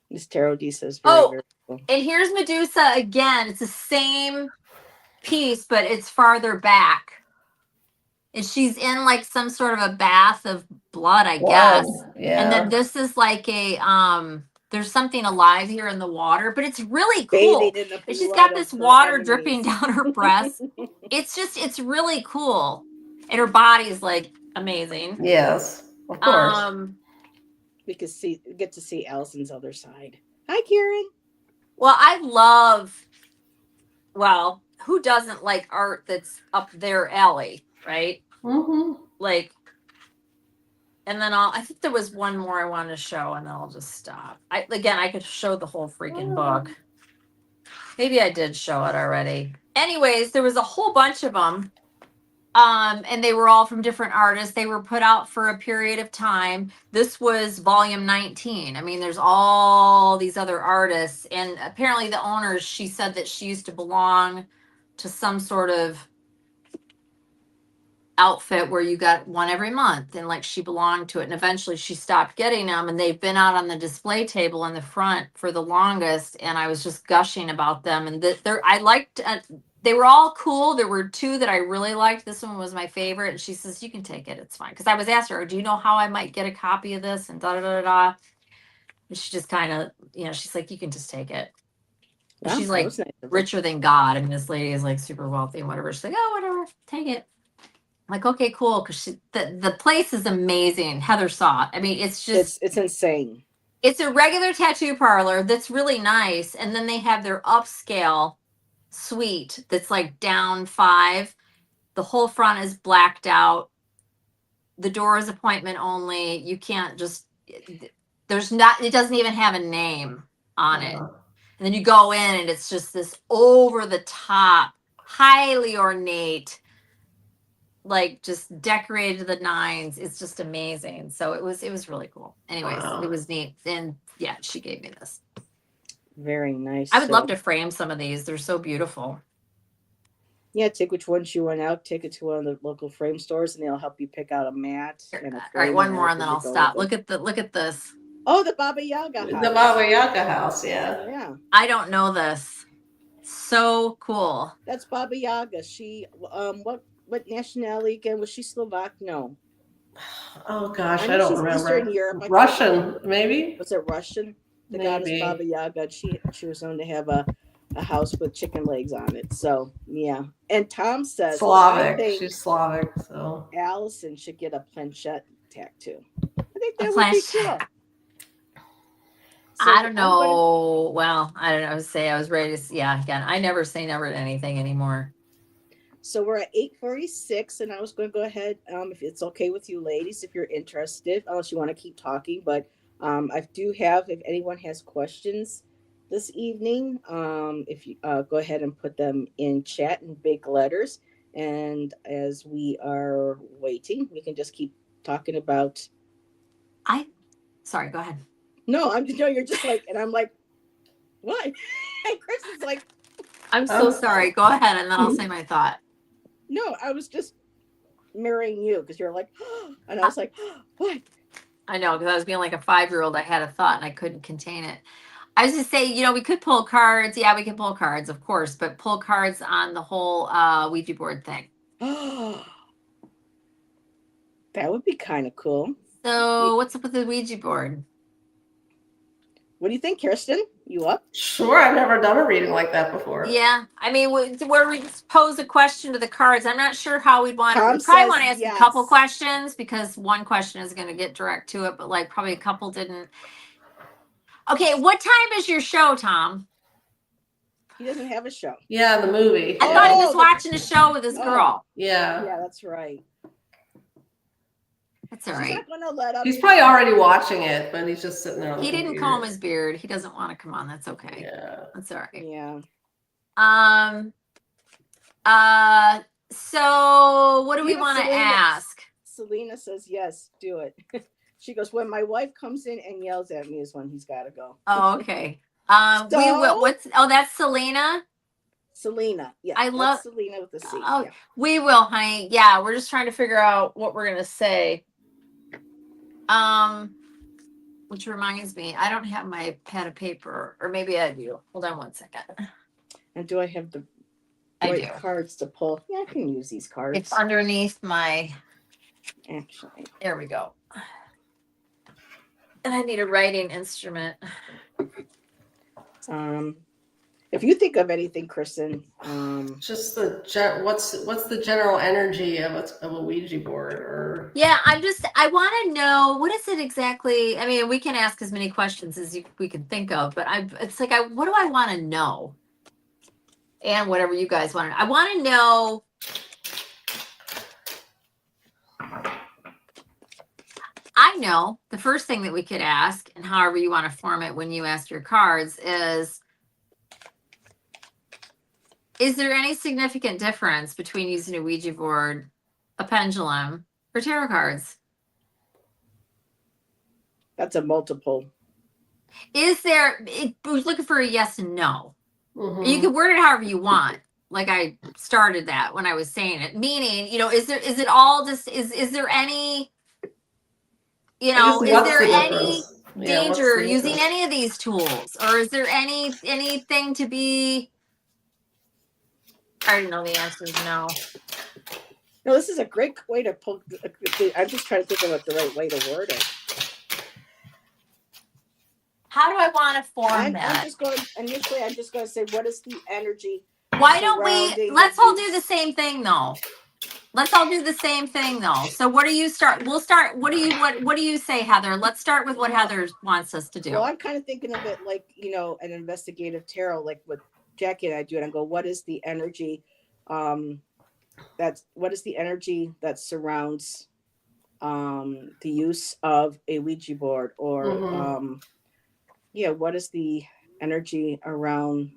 This Tarot D says very cool. And here's Medusa again. It's the same piece, but it's farther back. And she's in like some sort of a bath of blood, I guess. Yeah. And then this is like there's something alive here in the water, but it's really cool. And she's got this water dripping down her breast. It's really cool. And her body is like amazing. Yes, of course. We get to see Allison's other side. Hi, Karen. Well, who doesn't like art that's up their alley, right? Mm-hmm. Like, and then I think there was one more I wanted to show, and then I'll just stop. I could show the whole freaking book. Maybe I did show it already. Anyways, there was a whole bunch of them. And they were all from different artists. They were put out for a period of time. This was volume 19. I mean, there's all these other artists. And apparently the owners, she said that she used to belong to some sort of outfit where you got one every month. And like she belonged to it. And eventually she stopped getting them. And they've been out on the display table in the front for the longest. And I was just gushing about them. And I liked... they were all cool. There were two that I really liked. This one was my favorite. And she says, you can take it. It's fine. Because I was asking her, do you know how I might get a copy of this? And da-da-da-da. And she just kind of, she's like, you can just take it. Wow, she's like richer than God. I mean, this lady is like super wealthy and whatever. She's like, oh, whatever. Take it. I'm like, okay, cool. Because the place is amazing. Heather saw it. I mean, it's just. It's insane. It's a regular tattoo parlor that's really nice. And then they have their upscale suite that's like down 5. The whole front is blacked out. The door is appointment only. You can't just it doesn't even have a name on it. And then you go in and it's just this over the top, highly ornate, like just decorated to the nines. It's just amazing. So it was really cool. Anyways, It was neat. And yeah, she gave me this. Very nice. I would love to frame some of these. They're so beautiful. Yeah, take which ones you want out. Take it to one of the local frame stores, and they'll help you pick out a mat. And a all right, one more, and then I'll stop. Look at this. Oh, the Baba Yaga house. The Baba Yaga house, yeah. Yeah. I don't know this. So cool. That's Baba Yaga. She what nationality again? Was she Slovak? No. Oh gosh, I don't remember. Eastern Europe. Russian, maybe? Was it Russian? The goddess Baba Yaga. She was known to have a house with chicken legs on it. So yeah. And Tom says Slavic. She's Slavic, so Allyson should get a planchette tattoo. I think that would be cool. So I don't know. Well, I don't know. I was ready to. Yeah, again, I never say never to anything anymore. So we're at 8:46, and I was going to go ahead, if it's okay with you, ladies, if you're interested, unless you want to keep talking. But I do have, if anyone has questions this evening, if you go ahead and put them in chat in big letters. And as we are waiting, we can just keep talking about. Sorry, go ahead. No, you're just like, and I'm like, what? And Kristen's like, I'm so sorry. Go ahead, and then I'll say my thought. No, I was just mirroring you because you're like, and I was like, what? I know, because I was being like a 5-year-old. I had a thought and I couldn't contain it. I was just saying, we could pull cards. Yeah, we can pull cards, of course, but pull cards on the whole Ouija board thing. That would be kind of cool. So what's up with the Ouija board? What do you think, Kristen? You up? Sure, I've never done a reading like that before. Yeah, I mean, where we pose a question to the cards, I'm not sure how we'd want to. Tom We probably says want to ask yes. a couple questions because one question is going to get direct to it, but like probably a couple didn't. Okay, what time is your show, Tom? He doesn't have a show. Yeah, the movie. I thought he was watching a show with his girl. Yeah. Yeah, that's right. That's all She's right. not gonna let up. He's probably already watching it, but he's just sitting there on the He didn't computer. comb his beard. He doesn't want to come on. That's okay. Yeah. That's all right. Yeah. So what do we Yeah, want to Selena- ask? Selena says yes, do it. She goes, when my wife comes in and yells at me is when he's got to go. Oh, okay. We So- will. That's Selena. Selena. Yeah. I love- that's Selena with the C. Oh, yeah. we will, honey. Yeah, we're just trying to figure out what we're gonna say. Which reminds me, I don't have my pad of paper, or maybe I do. Hold on one second. And do I have the I right do. cards to pull? Yeah, I can use these cards. It's underneath my. Actually. There we go. And I need a writing instrument. If you think of anything, Kristen, Just what's the general energy of a Ouija board, or Yeah, I want to know, what is it exactly? I mean, we can ask as many questions as we can think of, but it's like, what do I want to know? And whatever you guys want to, I want to know. I know the first thing that we could ask, and however you want to form it when you ask your cards, is there any significant difference between using a Ouija board, a pendulum, or tarot cards? that's a multiple. Is there, we're looking for a yes and no. Mhm. You can word it however you want. Like I started that when I was saying it, meaning, is it all just, is there any, is what's there the any difference? Yeah, what's danger the using difference? any of these tools? Or is there anything to be, I already know the answer is no. No, this is a great way to pull. I'm just trying to think of what the right way to word it. How do I want to form I'm that? just going to say, what is the energy? Why don't surrounding let's all these- do the same thing though. Let's all do the same thing though. So what do you start? We'll start. What do you say, Heather? Let's start with what Heather wants us to do. Well, I'm kind of thinking of it like, an investigative tarot, like what Jackie and I do. And I go, what is the energy? What is the energy that surrounds the use of a Ouija board, or Mhm. what is the energy around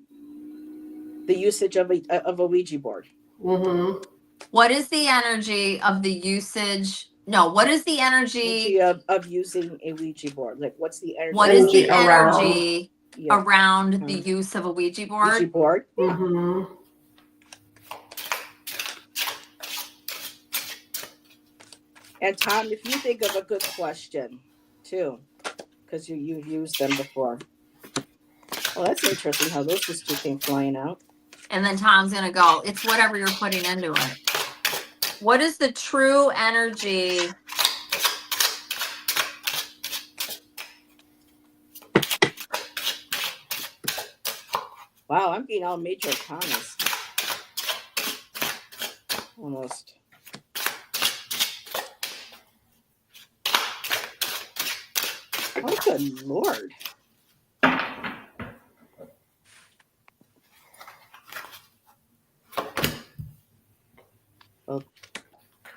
the usage of a Ouija board? Mhm. What is the energy of the usage? No, what is the energy? Of using a Ouija board? Like, what's the energy? What is the around. energy around the use of a Ouija board? Ouija board? Yeah. Mhm. And Tom, if you think of a good question too, because you've used them before. Well, that's interesting how those just two came flying out. And then Tom's gonna go, it's whatever you're putting into it. What is the true energy? Wow, I'm being all major Thomas. Almost. Oh, good Lord. Well,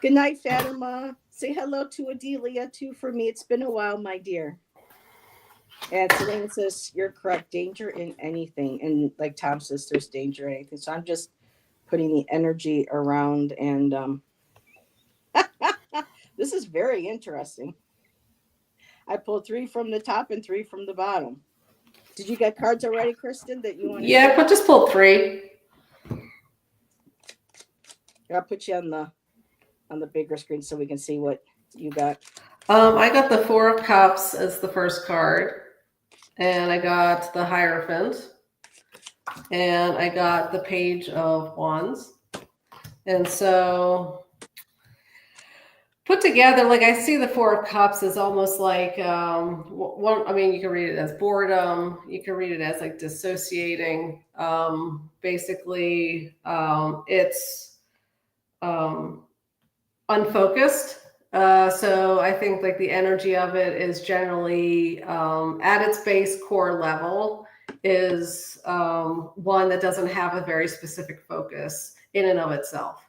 good night, Fatima. Say hello to Adelia, too, for me. It's been a while, my dear. And Selena says, you're correct. Danger in anything. And like Tom says, there's danger in anything. So I'm just putting the energy around. And this is very interesting. I pulled 3 from the top and 3 from the bottom. Did you get cards already, Kristen, that you want to Yeah, but just pull 3. I'll put you on the bigger screen so we can see what you got. I got the Four of Cups as the first card, and I got the Hierophant, and I got the Page of Wands. And so put together, like I see the Four of Cups as almost like one. I mean, you can read it as boredom. You can read it as like dissociating. Basically, it's unfocused. So I think like the energy of it is generally at its base core level is one that doesn't have a very specific focus in and of itself.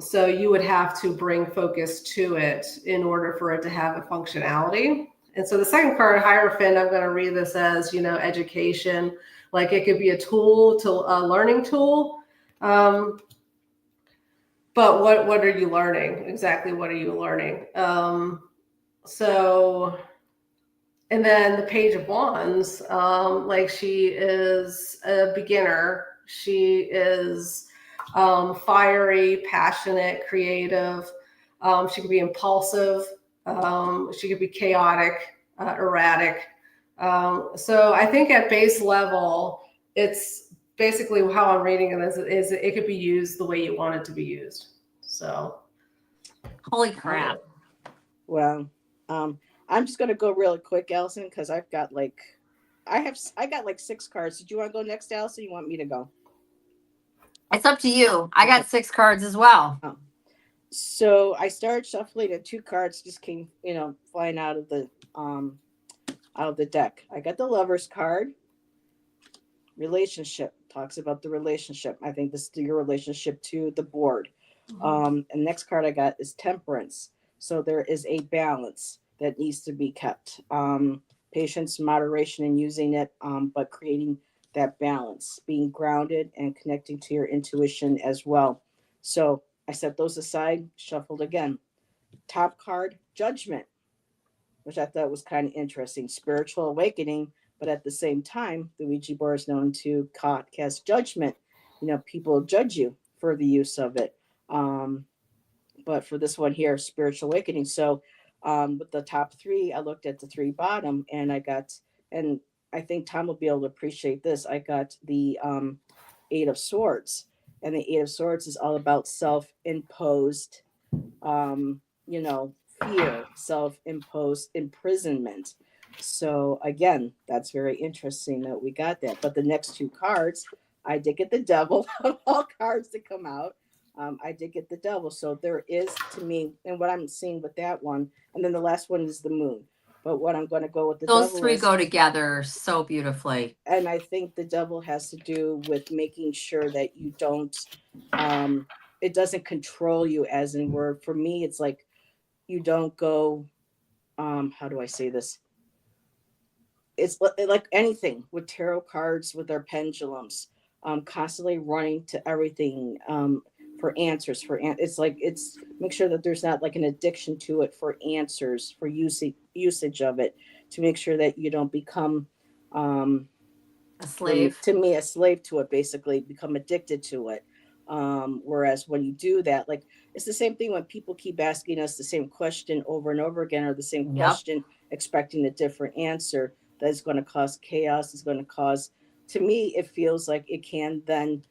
So you would have to bring focus to it in order for it to have a functionality. And so the second card, Hierophant, I'm going to read this as, education. Like it could be a tool, a learning tool. But what are you learning? Exactly what are you learning? So, and then the Page of Wands, like she is a beginner. She is fiery, passionate, creative. She could be impulsive. She could be chaotic, erratic. So I think at base level, it's basically how I'm reading it is it could be used the way you want it to be used. So, holy crap! Well, I'm just gonna go really quick, Allyson, because I got like 6 cards. Did you want to go next, Allyson? You want me to go? It's up to you. I got 6 cards as well. So I started shuffling, and 2 cards just came, flying out of the deck. I got the Lover's card. Relationship, talks about the relationship. I think this is your relationship to the board. And next card I got is Temperance. So there is a balance that needs to be kept. Patience, moderation in using it, but creating that balance, being grounded and connecting to your intuition as well. So I set those aside, shuffled again. Top card, Judgment, which I thought was kind of interesting. Spiritual awakening, but at the same time, the Ouija board is known to cast judgment. People judge you for the use of it. But for this one here, spiritual awakening. So with the top 3, I looked at the 3 bottom, and I think Tom will be able to appreciate this. I got the 8 of Swords, and the 8 of Swords is all about self-imposed, fear, self-imposed imprisonment. So again, that's very interesting that we got that. But the next 2 cards, I did get the Devil of all cards to come out. I did get the Devil. So there is, to me, and what I'm seeing with that one, and then the last one is the Moon. But what I'm going to go with the Those Devil 3 is, go together so beautifully. And I think the Devil has to do with making sure that you don't, it doesn't control you, as in word. For me, it's like you don't go, how do I say this? It's like anything with tarot cards, with our pendulums, constantly running to everything for answers. It's make sure that there's not like an addiction to it for answers, for usage of it, to make sure that you don't become a slave. To me, a slave to it, basically become addicted to it. Whereas when you do that, like it's the same thing when people keep asking us the same question over and over again, or the same question, expecting a different answer. That is going to cause chaos. Is going to cause, to me, it feels like it can then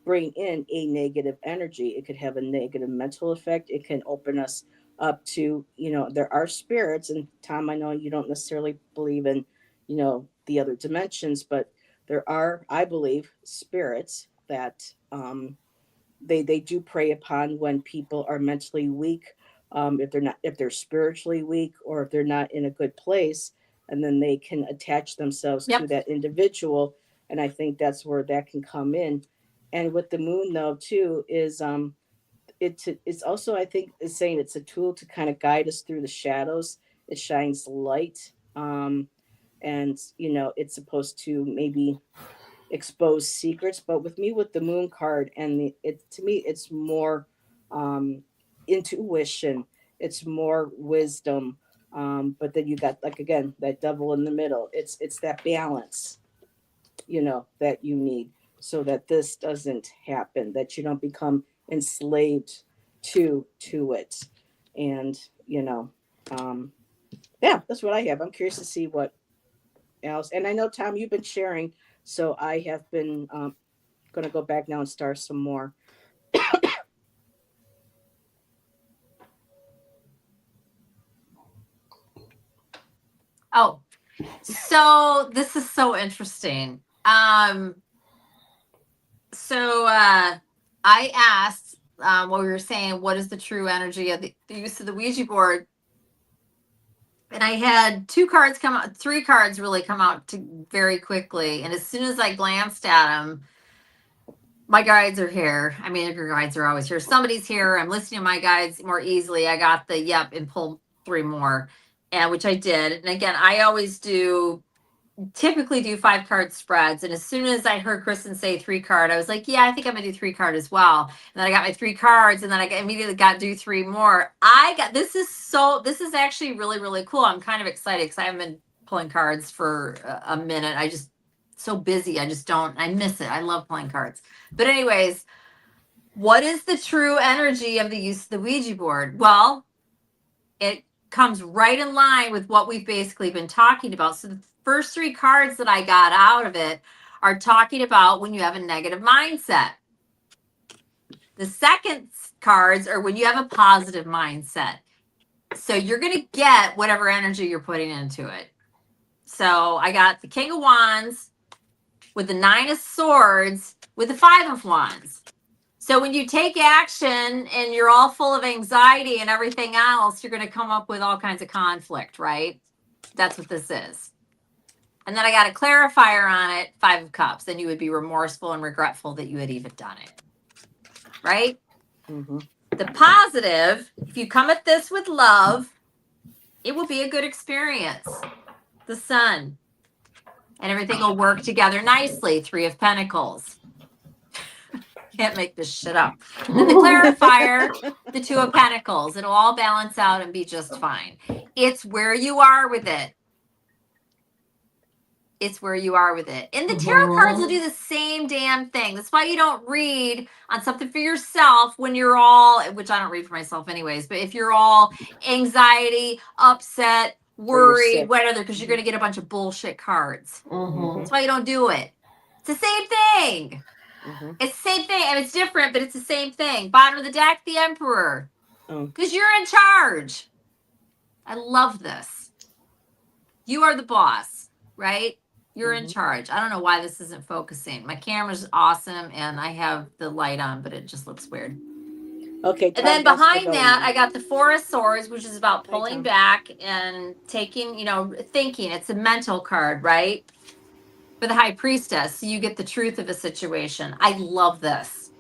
bring in a negative energy. It could have a negative mental effect. It can open us up to, there are spirits. And Tom, I know you don't necessarily believe in, the other dimensions, but there are, I believe, spirits that they do prey upon when people are mentally weak, if they're spiritually weak, or if they're not in a good place, and then they can attach themselves to that individual. And I think that's where that can come in. And with the Moon, though, too, is it's also, I think, is saying it's a tool to kind of guide us through the shadows. It shines light, and it's supposed to maybe expose secrets. But with me, with the Moon card, and to me, it's more intuition. It's more wisdom. But then you got, like, again, that Devil in the middle. It's that balance, that you need, so that this doesn't happen, that you don't become enslaved to it. And yeah, that's what I have. I'm curious to see what else. And I know, Tom, you've been sharing, so I have been going to go back now and start some more. Oh, so this is so interesting. So I asked what we were saying, what is the true energy of the use of the Ouija board? And I had 2 cards come out, 3 cards really come out very quickly. And as soon as I glanced at them, my guides are here. I mean, your guides are always here. Somebody's here. I'm listening to my guides more easily. I got the yep and pulled 3 more, and which I did. And again, I always typically do 5 card spreads. And as soon as I heard Kristen say 3 card, I was like, yeah, I think I'm gonna do 3 card as well. And then I got my 3 cards, and then I immediately got to do 3 more. This is actually really, really cool. I'm kind of excited because I haven't been pulling cards for a minute. I just so busy. I miss it. I love playing cards. But anyways, what is the true energy of the use of the Ouija board? Well, it comes right in line with what we've basically been talking about. So the first 3 cards that I got out of it are talking about when you have a negative mindset. The second cards are when you have a positive mindset. So you're going to get whatever energy you're putting into it. So I got the King of Wands with the 9 of Swords with the 5 of Wands. So when you take action and you're all full of anxiety and everything else, you're going to come up with all kinds of conflict, right? That's what this is. And then I got a clarifier on it, 5 of Cups. Then you would be remorseful and regretful that you had even done it, right? Mm-hmm. The positive, if you come at this with love, it will be a good experience. The Sun. And everything will work together nicely. 3 of Pentacles. Can't make this shit up. Then the clarifier, the 2 of Pentacles. It'll all balance out and be just fine. It's where you are with it. It's where you are with it. And the tarot cards will do the same damn thing. That's why you don't read on something for yourself when you're all, which I don't read for myself anyways, but if you're all anxiety, upset, worried, whatever, because you're going to get a bunch of bullshit cards. Mm-hmm. That's why you don't do it. It's the same thing. Mm-hmm. It's the same thing, and it's different, but it's the same thing. Bottom of the deck, the Emperor. Because you're in charge. I love this. You are the boss, right? You're in charge. I don't know why this isn't focusing. My camera's awesome, and I have the light on, but it just looks weird. Okay. And then behind that, I got the 4 of Swords, which is about pulling back and taking, thinking. It's a mental card, right? For the High Priestess, so you get the truth of a situation. I love this.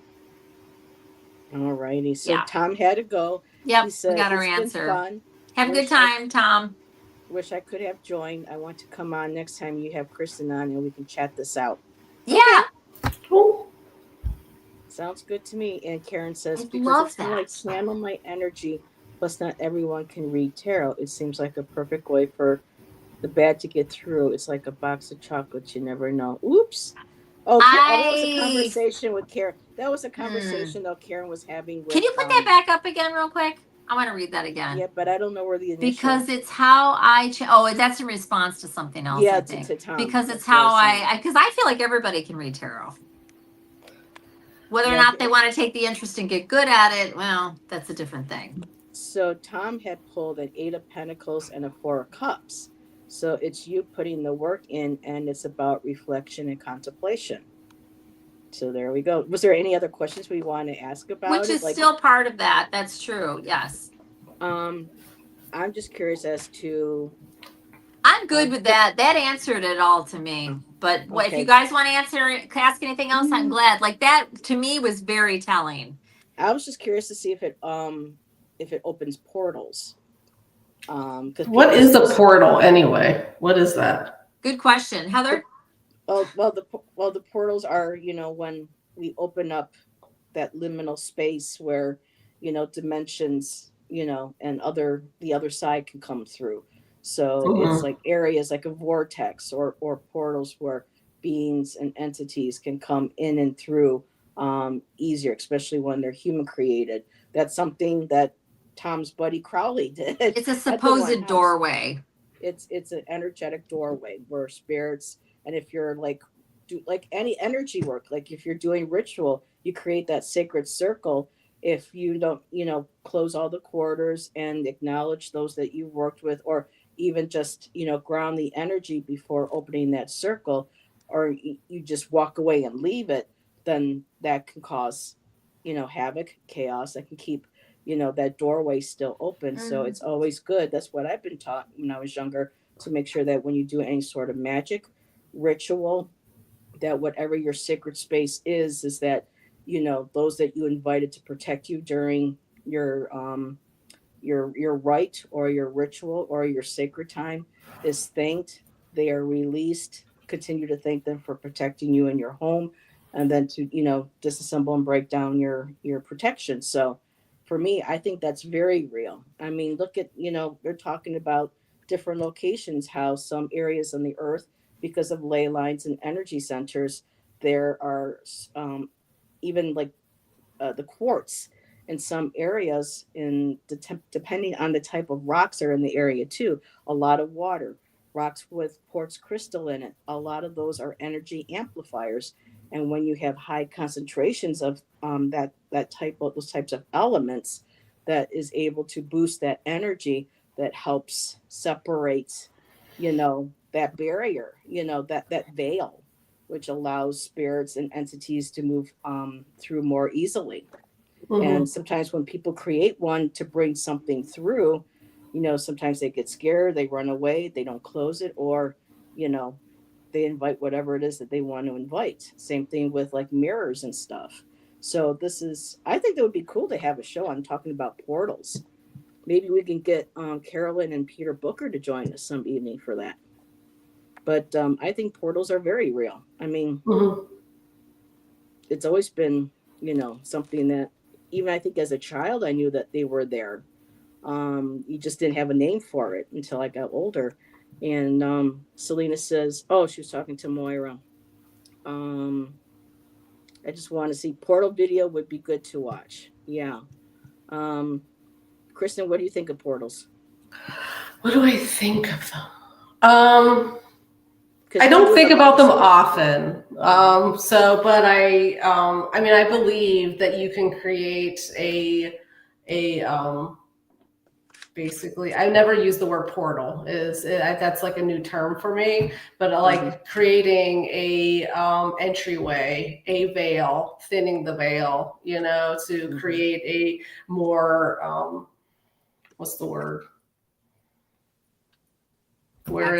All righty. So Tom had to go. Yep, he said, we got our answer. Fun. Have a good time, Tom. Wish I could have joined. I want to come on next time you have Kristen on and we can chat this out. Yeah. Okay. Cool. Sounds good to me. And Karen says, because it's like channel my energy, plus not everyone can read tarot. It seems like a perfect way for the bad to get through. It's like a box of chocolates. You never know. Oops. Oh, that was a conversation with Karen. That was a conversation though Karen was having with. Can you put that back up again real quick? I want to read that again. Yeah, but I don't know where the initial. Because it's how I. That's in response to something else. Yeah, I think. to Tom. Because it's how because I feel like everybody can read tarot. Whether or not they want to take the interest and get good at it, well, that's a different thing. So Tom had pulled an 8 of Pentacles and a 4 of Cups. So it's you putting the work in, and it's about reflection and contemplation. So there we go. Was there any other questions we want to ask about Which is still part of that. That's true. Yes. I'm just curious as to. I'm good with that. That answered it all to me. But if you guys want to ask anything else, I'm glad. Like that to me was very telling. I was just curious to see if it opens portals. What is the portal anyway? What is that? Good question, Heather. The portals are when we open up that liminal space where dimensions and the other side can come through. So it's like areas like a vortex or portals where beings and entities can come in and through easier, especially when they're human created. That's something that Tom's buddy Crowley did. It's a at the one supposed house. doorway. It's an energetic doorway where spirits, and if you're like do like any energy work, like if you're doing ritual, you create that sacred circle. If you don't, close all the quarters and acknowledge those that you've worked with, or even just, ground the energy before opening that circle, or you just walk away and leave it, then that can cause, havoc, chaos. That can keep, that doorway still open. So it's always good. That's what I've been taught when I was younger, to make sure that when you do any sort of magic ritual, that whatever your sacred space is that, those that you invited to protect you during your rite or your ritual or your sacred time is thanked. They are released. Continue to thank them for protecting you in your home, and then to, disassemble and break down your protection. So for me, I think that's very real. I mean, look at, they're talking about different locations, how some areas on the earth, because of ley lines and energy centers, there are even like the quartz in some areas, depending on the type of rocks are in the area too. A lot of water, rocks with quartz crystal in it, a lot of those are energy amplifiers. And when you have high concentrations of those types of elements, that is able to boost that energy, that helps separate, that barrier, that veil, which allows spirits and entities to move through more easily. And sometimes when people create one to bring something through, sometimes they get scared, they run away, they don't close it, or, they invite whatever it is that they want to invite. Same thing with like mirrors and stuff. So I think that would be cool to have a show on talking about portals. Maybe we can get Carolyn and Peter Booker to join us some evening for that. But I think portals are very real. I mean, it's always been, something that, even I think as a child, I knew that they were there. You just didn't have a name for it until I got older. And Selena says, oh, she was talking to Moira. I just want to see portal video would be good to watch. Yeah. Kristen, what do you think of portals? What do I think of them? I don't think about them often. But I mean, I believe that you can create basically, I never use the word portal. That's like a new term for me. But like creating a entryway, a veil, thinning the veil, to create a more what's the word? Where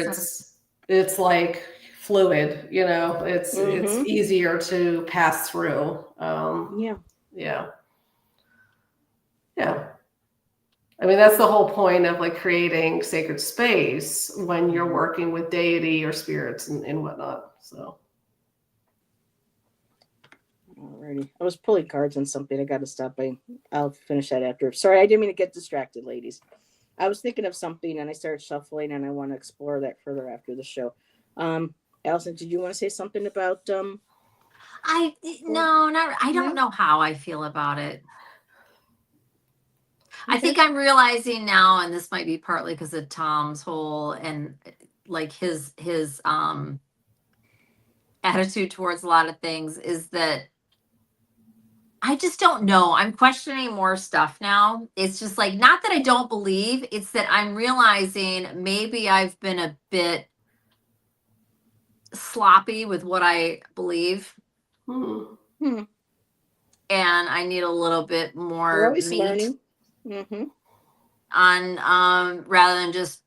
it's like fluid, it's easier to pass through. Yeah. I mean, that's the whole point of like creating sacred space when you're working with deity or spirits and whatnot. So. Alrighty. I was pulling cards on something. I got to stop by. I'll finish that after. Sorry, I didn't mean to get distracted, ladies. I was thinking of something and I started shuffling, and I want to explore that further after the show. Allyson, did you want to say something about I don't know how I feel about it. Okay. I think I'm realizing now, and this might be partly because of Tom's whole and like his attitude towards a lot of things, is that I just don't know. I'm questioning more stuff now. It's just like, not that I don't believe, it's that I'm realizing maybe I've been a bit sloppy with what I believe. And I need a little bit more meat on rather than just,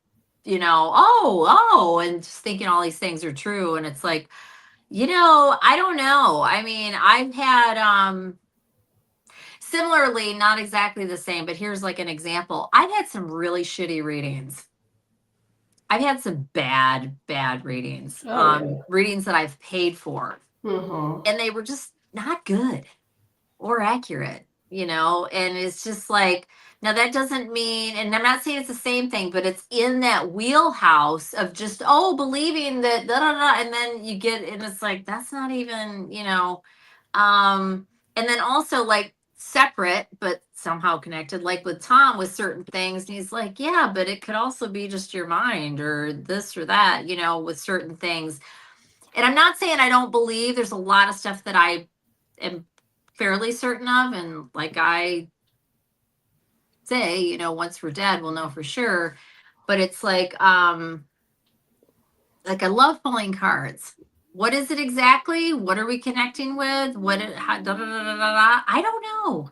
and just thinking all these things are true. And it's like, I don't know. I mean, I've had similarly, not exactly the same, but here's like an example. I've had some really shitty readings. I've had some bad readings. Readings that I've paid for. And they were just not good or accurate, and it's just like, now that doesn't mean, and I'm not saying it's the same thing, but it's in that wheelhouse of just, believing that, and then you get, and it's like, that's not even, And then also like separate, but somehow connected, like with Tom with certain things. And he's like, yeah, but it could also be just your mind or this or that, you know, with certain things. And I'm not saying I don't believe. There's a lot of stuff that I am fairly certain of. And like I say, you know, once we're dead, we'll know for sure. But it's like I love pulling cards. What is it exactly? What are we connecting with? How, I don't know.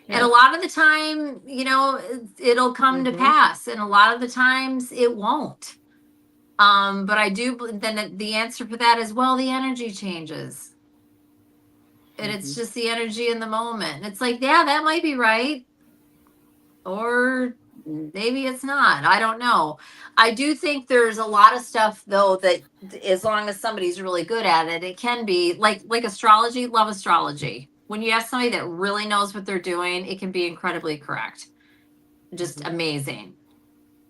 Yeah. And a lot of the time, you know, it'll come to pass, and a lot of the times it won't. But I do. Then the answer for that is, well, the energy changes, and it's just the energy in the moment. And it's like, yeah, that might be right, or maybe it's not. I don't know. I do think there's a lot of stuff though that, as long as somebody's really good at it, it can be like astrology. Love astrology. When you have somebody that really knows what they're doing, it can be incredibly correct. Just amazing.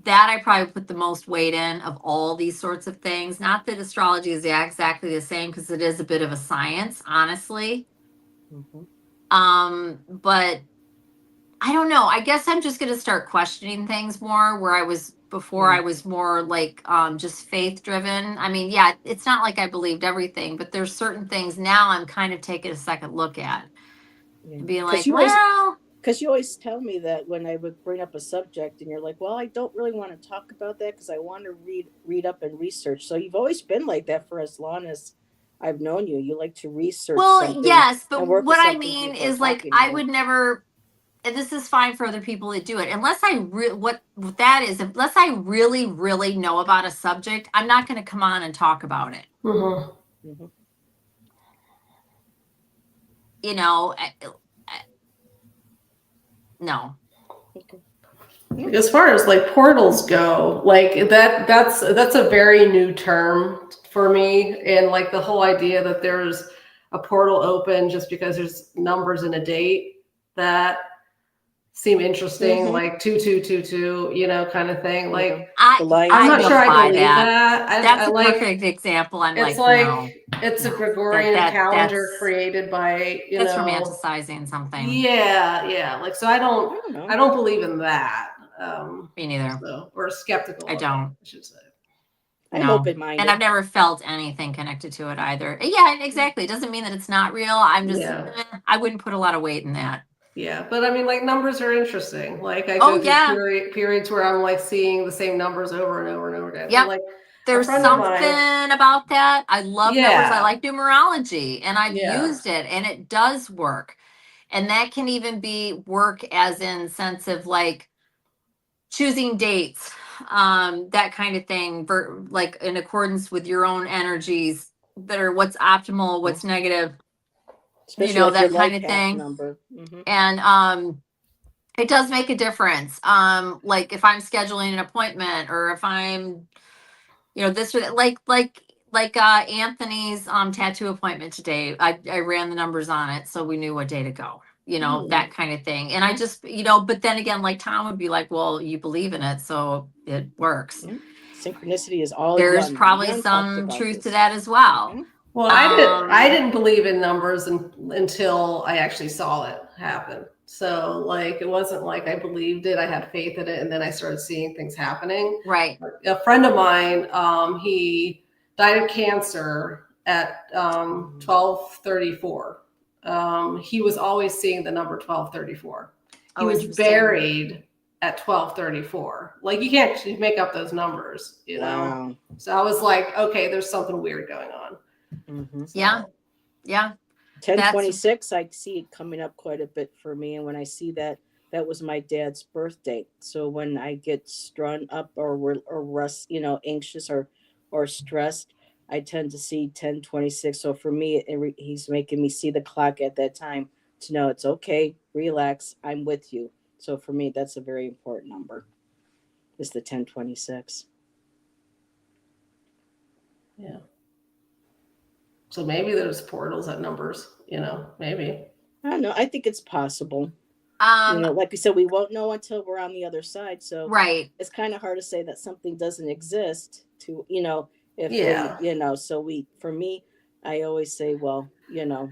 That I probably put the most weight in of all these sorts of things. Not that astrology is exactly the same, because it is a bit of a science, honestly. But I don't know. I guess I'm just going to start questioning things more, where I was before. I was more like just faith driven. I mean, yeah, it's not like I believed everything, but there's certain things now I'm kind of taking a second look at and being like, well, because you always tell me that when I would bring up a subject, and you're like, well, I don't really want to talk about that because I want to read up and research. So you've always been like that for as long as I've known you. You like to research. Well, yes, but what I mean is like I about. would never. And this is fine for other people that do it, unless I what that is, unless I really know about a subject, I'm not going to come on and talk about it. You know, no. As far as like portals go, like that's a very new term for me. And like the whole idea that there's a portal open just because there's numbers and a date, that seem interesting, like 2222, you know, kind of thing. Like I'm not sure I believe that. That's a perfect example. I'm it's like, no, it's a Gregorian calendar created by, you know, it's romanticizing something. Yeah. Like, so I don't believe in that. Me neither. So, or skeptical. I don't. I should say. I'm open-minded. And I've never felt anything connected to it either. Yeah, exactly. It doesn't mean that it's not real. I'm just, I wouldn't put a lot of weight in that. Yeah, but I mean, like, numbers are interesting. Like, I go through periods where I'm like seeing the same numbers over and over and over again. Yeah, like, there's something about that. I love numbers. I like numerology, and I've used it, and it does work. And that can even be work as in sense of like choosing dates, that kind of thing, like in accordance with your own energies that are what's optimal, what's negative. Especially, you know, that kind of thing. And it does make a difference. Like if I'm scheduling an appointment, or if I'm, you know, this or that, like Anthony's tattoo appointment today. I ran the numbers on it, so we knew what day to go. You know, that kind of thing. And I just, you know, but then again, like Tom would be like, well, you believe in it, so it works. Synchronicity is all. There's probably some truth to that as well. Well, I didn't believe in numbers until I actually saw it happen. So like, it wasn't like I believed it, I had faith in it, and then I started seeing things happening. Right. A friend of mine, he died of cancer at 1234. He was always seeing the number 1234. He was buried at 1234. Like, you can't make up those numbers, you know? So I was like, okay, there's something weird going on. So. Yeah. 1026, I see it coming up quite a bit for me. And when I see that, that was my dad's birthday. So when I get strung up or you know, anxious or stressed, I tend to see 1026. So for me, he's making me see the clock at that time to know it's okay, relax, I'm with you. So for me, that's a very important number, is the 1026. Yeah. So maybe there's portals at numbers, you know, maybe. I don't know. I think it's possible. You know, like we said, we won't know until we're on the other side. So it's kind of hard to say that something doesn't exist to, you know, if we, you know, so for me, I always say, well, you know,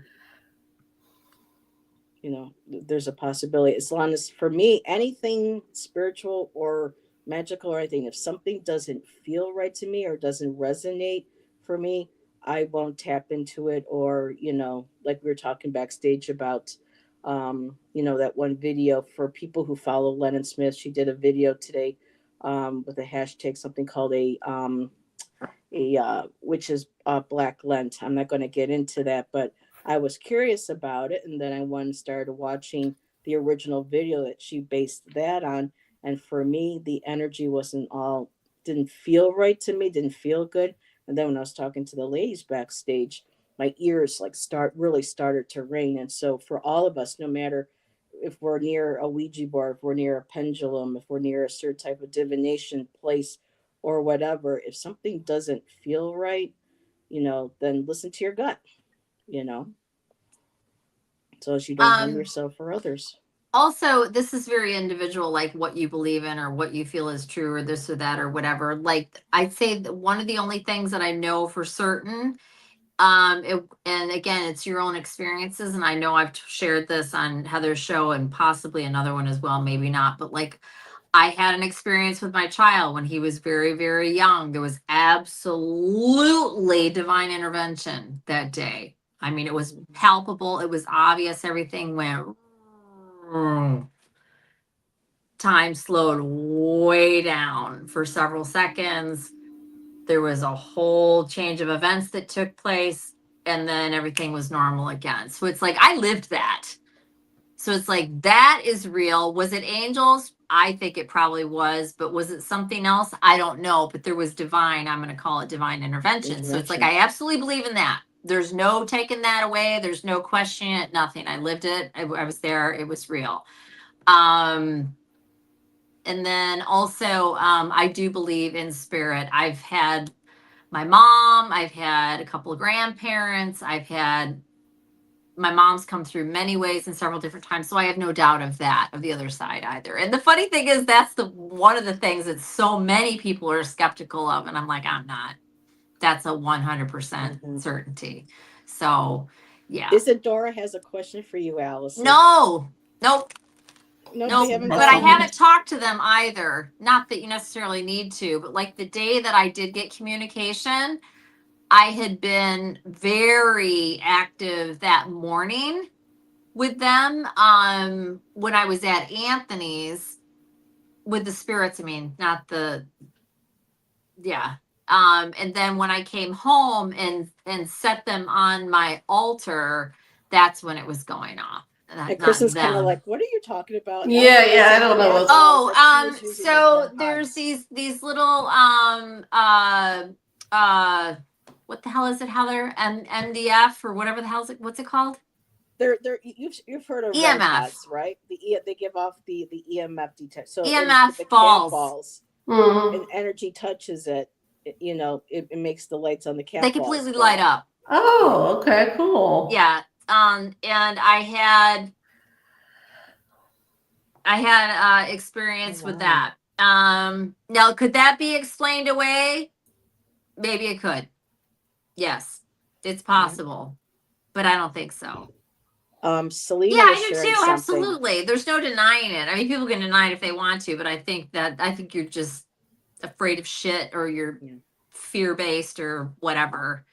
there's a possibility. As long as, for me, anything spiritual or magical or anything, if something doesn't feel right to me or doesn't resonate for me, I won't tap into it. Or, like we were talking backstage about, that one video for people who follow Lennon Smith. She did a video today, with a hashtag, something called which is Black Lent. I'm not going to get into that, but I was curious about it, and then I went and started watching the original video that she based that on. And for me, the energy didn't feel right to me, didn't feel good. And then when I was talking to the ladies backstage, my ears really started to ring. And so for all of us, no matter if we're near a Ouija board, if we're near a pendulum, if we're near a certain type of divination place or whatever, if something doesn't feel right, then listen to your gut, you know, so as you don't harm yourself or others. Also, this is very individual, like what you believe in or what you feel is true or this or that or whatever. Like I'd say that one of the only things that I know for certain, and again, it's your own experiences. And I know I've shared this on Heather's show and possibly another one as well, maybe not, but like I had an experience with my child when he was very, very young. There was absolutely divine intervention that day. I mean, it was palpable. It was obvious. Everything went. Time slowed way down for several seconds. There was a whole change of events that took place, and then everything was normal again. So it's like I lived that. So it's like that is real. Was it angels? I think it probably was, but was it something else? I don't know. But there was divine, I'm going to call it divine intervention. So it's like I absolutely believe in that. There's no taking that away. There's no questioning it, nothing. I lived it. I was there. It was real. And then also, I do believe in spirit. I've had my mom, I've had a couple of grandparents, my mom's come through many ways in several different times. So I have no doubt of the other side either. And the funny thing is, that's one of the things that so many people are skeptical of. And I'm like, I'm not. That's a 100% certainty. So, yeah. Isadora has a question for you, Allyson. Nope. No, but I haven't talked to them either. Not that you necessarily need to, but like the day that I did get communication, I had been very active that morning with them when I was at Anthony's with the spirits. I mean, not the, yeah. And then when I came home and set them on my altar, that's when it was going off. And Kristen's kind of like, what are you talking about? Yeah, I don't know. So there's these little what the hell is it, Heather? MDF or whatever the hell is it? What's it called? They're you've heard of EMF, right? They give off the EMF detector. So EMF balls. And energy touches it. It makes the lights on the cat. They completely light up. Oh, okay, cool. Yeah. And I had experience with that. Now, could that be explained away? Maybe it could. Yes, it's possible, but I don't think so. Selena. Yeah, I do too. Something. Absolutely. There's no denying it. I mean, people can deny it if they want to, but I think you're just afraid of shit, or you're fear-based or whatever.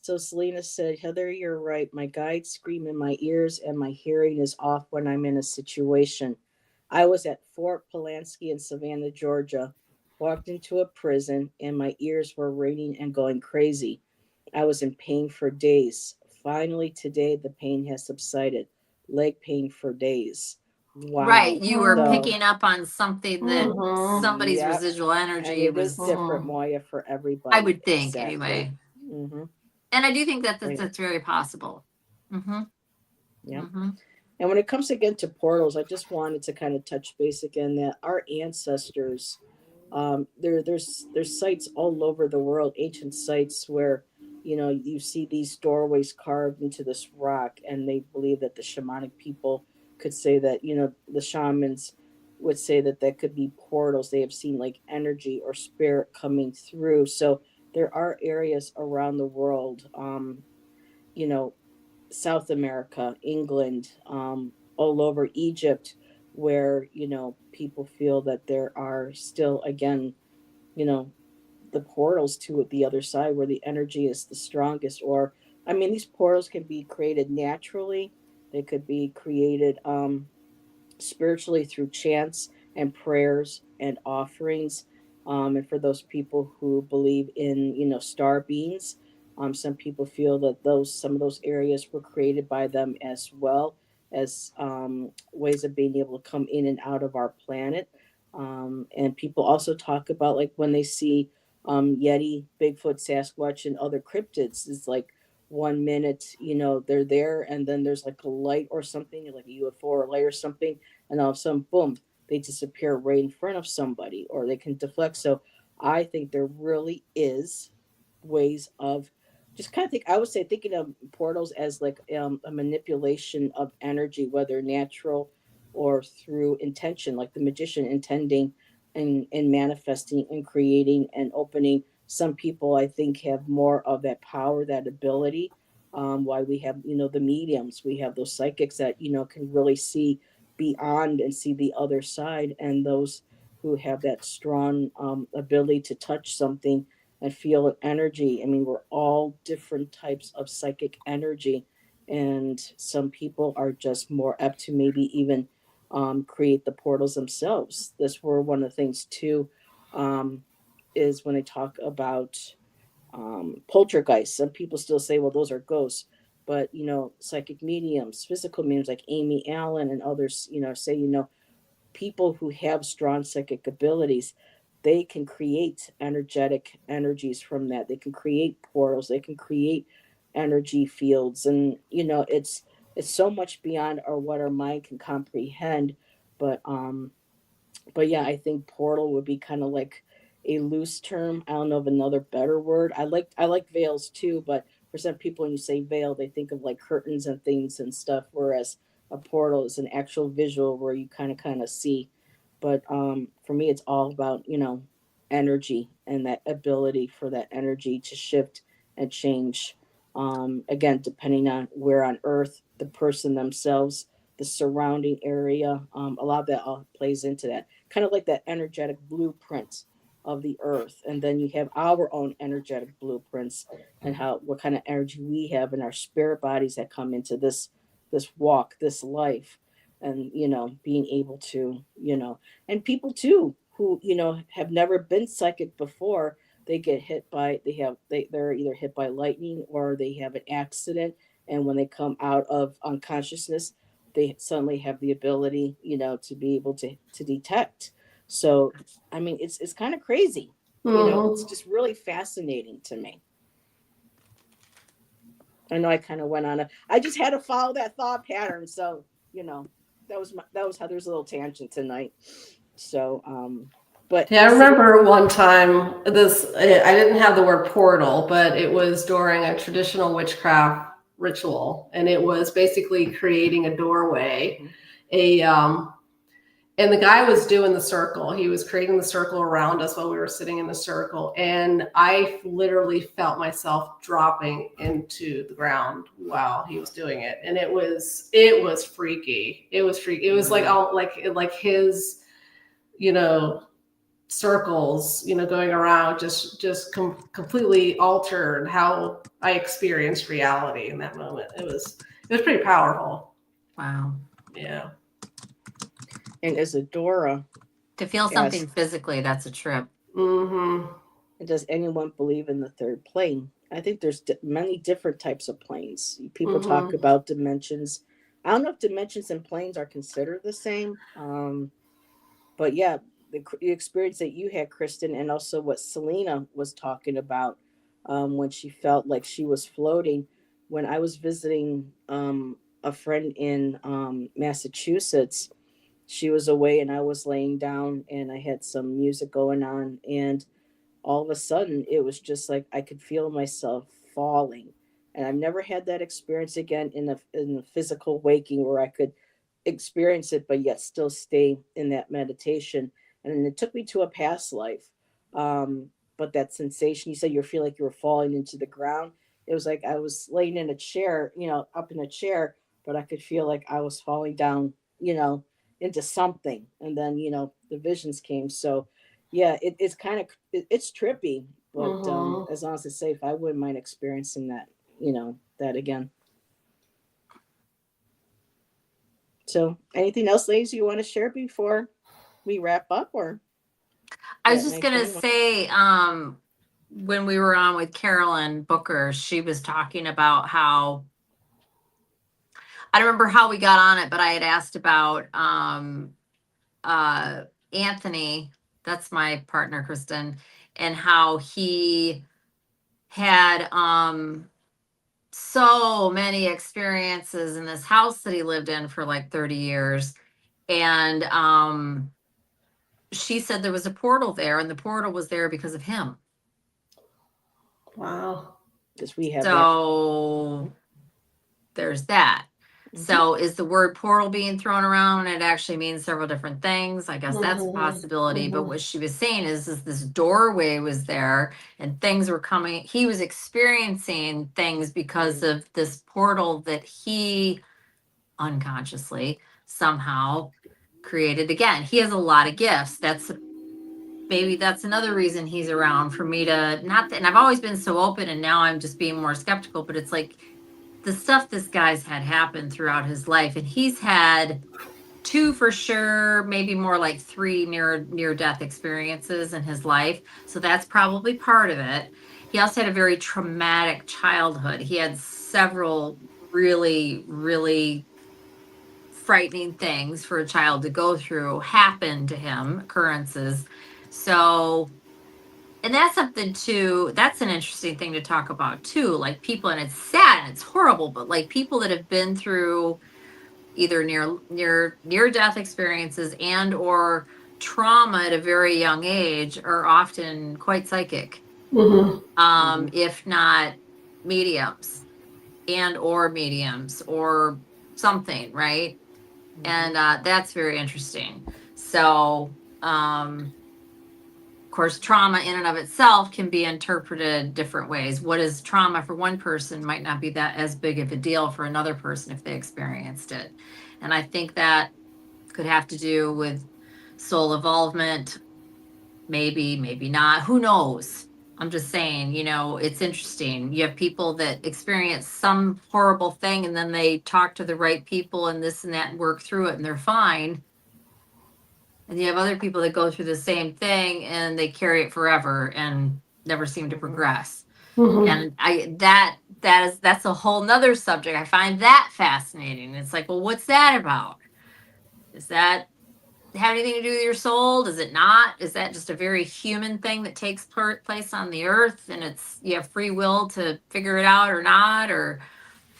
So Selena said, Heather, you're right. My guides scream in my ears and my hearing is off when I'm in a situation. I was at Fort Pulaski in Savannah, Georgia, walked into a prison and my ears were ringing and going crazy. I was in pain for days. Finally, today, the pain has subsided. Leg pain for days. Wow. Right. You were picking up on something that somebody's residual energy was different, Moya, for everybody. I would think, anyway. And I do think that's very possible. Yeah. And when it comes again to portals, I just wanted to kind of touch base again that our ancestors, there's sites all over the world, ancient sites where, you see these doorways carved into this rock, and they believe that the shamanic people could say that, the shamans would say that could be portals. They have seen like energy or spirit coming through. So there are areas around the world, South America, England, all over Egypt, where, people feel that there are still, again, you know, the portals to the other side where the energy is the strongest. Or, I mean, these portals can be created naturally, they could be created spiritually through chants and prayers and offerings. And for those people who believe in, star beings, some people feel that some of those areas were created by them as well, as ways of being able to come in and out of our planet. And people also talk about, like, when they see Yeti, Bigfoot, Sasquatch, and other cryptids, it's like 1 minute, they're there, and then there's like a light or something, like a UFO or light or something, and all of a sudden, boom, they disappear right in front of somebody, or they can deflect. So I think there really is ways of just kind of think. I would say thinking of portals as like a manipulation of energy, whether natural or through intention, like the magician intending and manifesting and creating and opening. Some people, I think, have more of that power, that ability. Why we have, the mediums, we have those psychics that, can really see beyond and see the other side, and those who have that strong ability to touch something and feel an energy. I mean, we're all different types of psychic energy, and some people are just more apt to maybe even create the portals themselves. This were one of the things too, is when they talk about poltergeists. Some people still say, well, those are ghosts. But, psychic mediums, physical mediums like Amy Allen and others, say, people who have strong psychic abilities, they can create energetic energies from that. They can create portals. They can create energy fields, and it's so much beyond our what our mind can comprehend. But yeah, I think portal would be kind of like a loose term. I don't know of another better word. I like veils too, but for some people, when you say veil, they think of like curtains and things and stuff, whereas a portal is an actual visual where you kind of see. But for me, it's all about, energy and that ability for that energy to shift and change. Again, depending on where on Earth the person themselves, the surrounding area, a lot of that all plays into that, kind of like that energetic blueprint of the earth. And then you have our own energetic blueprints, and how what kind of energy we have in our spirit bodies that come into this walk, this life. And being able to, and people too who, have never been psychic before, they get hit by they're either hit by lightning or they have an accident, and when they come out of unconsciousness, they suddenly have the ability, to be able to detect. So, I mean, it's kind of crazy. It's Mm-hmm. just really fascinating to me. I know I kind of went on I just had to follow that thought pattern. So, that was Heather's little tangent tonight. So, but Yeah, I remember one time this, I didn't have the word portal, but it was during a traditional witchcraft ritual. And it was basically creating a doorway, a, and the guy was doing the circle. He was creating the circle around us while we were sitting in the circle. And I literally felt myself dropping into the ground while he was doing it. And it was freaky. It was freaky. It was like, oh, like his, you know, circles, going around, completely altered how I experienced reality in that moment. It was pretty powerful. Wow. Yeah. And Isadora, To feel something physically, that's a trip. Mm-hmm. does anyone believe in the third plane? I think there's many different types of planes. People talk about dimensions. I don't know if dimensions and planes are considered the same. But yeah, the experience that you had, Kristen, and also what Selena was talking about, when she felt like she was floating. When I was visiting a friend in Massachusetts, she was away and I was laying down and I had some music going on, and all of a sudden it was just like I could feel myself falling. And I've never had that experience again in a physical waking where I could experience it but yet still stay in that meditation. And it took me to a past life. But that sensation, you said you feel like you were falling into the ground. it was like I was laying in a chair, up in a chair, but I could feel like I was falling down, into something. And then, the visions came. So yeah, it's kind of, it's trippy, but as long as it's safe, I wouldn't mind experiencing that, that again. So anything else, ladies, you want to share before we wrap up? Or I was just gonna say, when we were on with Carolyn Booker, she was talking about how, I don't remember how we got on it, but I had asked about Anthony, that's my partner, Kristen, and how he had so many experiences in this house that he lived in for like 30 years. And she said there was a portal there, and the portal was there because of him. Wow. Because we have so there's that. So is the word portal being thrown around? It actually means several different things. I guess that's a possibility. But what she was saying is this doorway was there and things were coming. He was experiencing things because of this portal that he unconsciously somehow created. Again, he has a lot of gifts. Maybe that's another reason he's around, for me to not, and I've always been so open, and now I'm just being more skeptical, but it's like the stuff this guy's had happen throughout his life, and he's had 2 for sure, maybe more like 3 near death experiences in his life. So that's probably part of it. He also had a very traumatic childhood. He had several really, really frightening things for a child to go through happen to him, occurrences. So, and that's something too, that's an interesting thing to talk about too. Like people, and it's sad and it's horrible, but like people that have been through either near death experiences and or trauma at a very young age are often quite psychic. If not mediums or something, right? And that's very interesting. So of course, trauma in and of itself can be interpreted different ways. What is trauma for one person might not be that as big of a deal for another person if they experienced it. And I think that could have to do with soul involvement, maybe not, who knows. I'm just saying, it's interesting. You have people that experience some horrible thing and then they talk to the right people and this and that and work through it and they're fine. And you have other people that go through the same thing and they carry it forever and never seem to progress. And that's a whole nother subject. I find that fascinating. It's like, well, what's that about? Does that have anything to do with your soul? Does it not? Is that just a very human thing that takes place on the earth and you have free will to figure it out or not? Or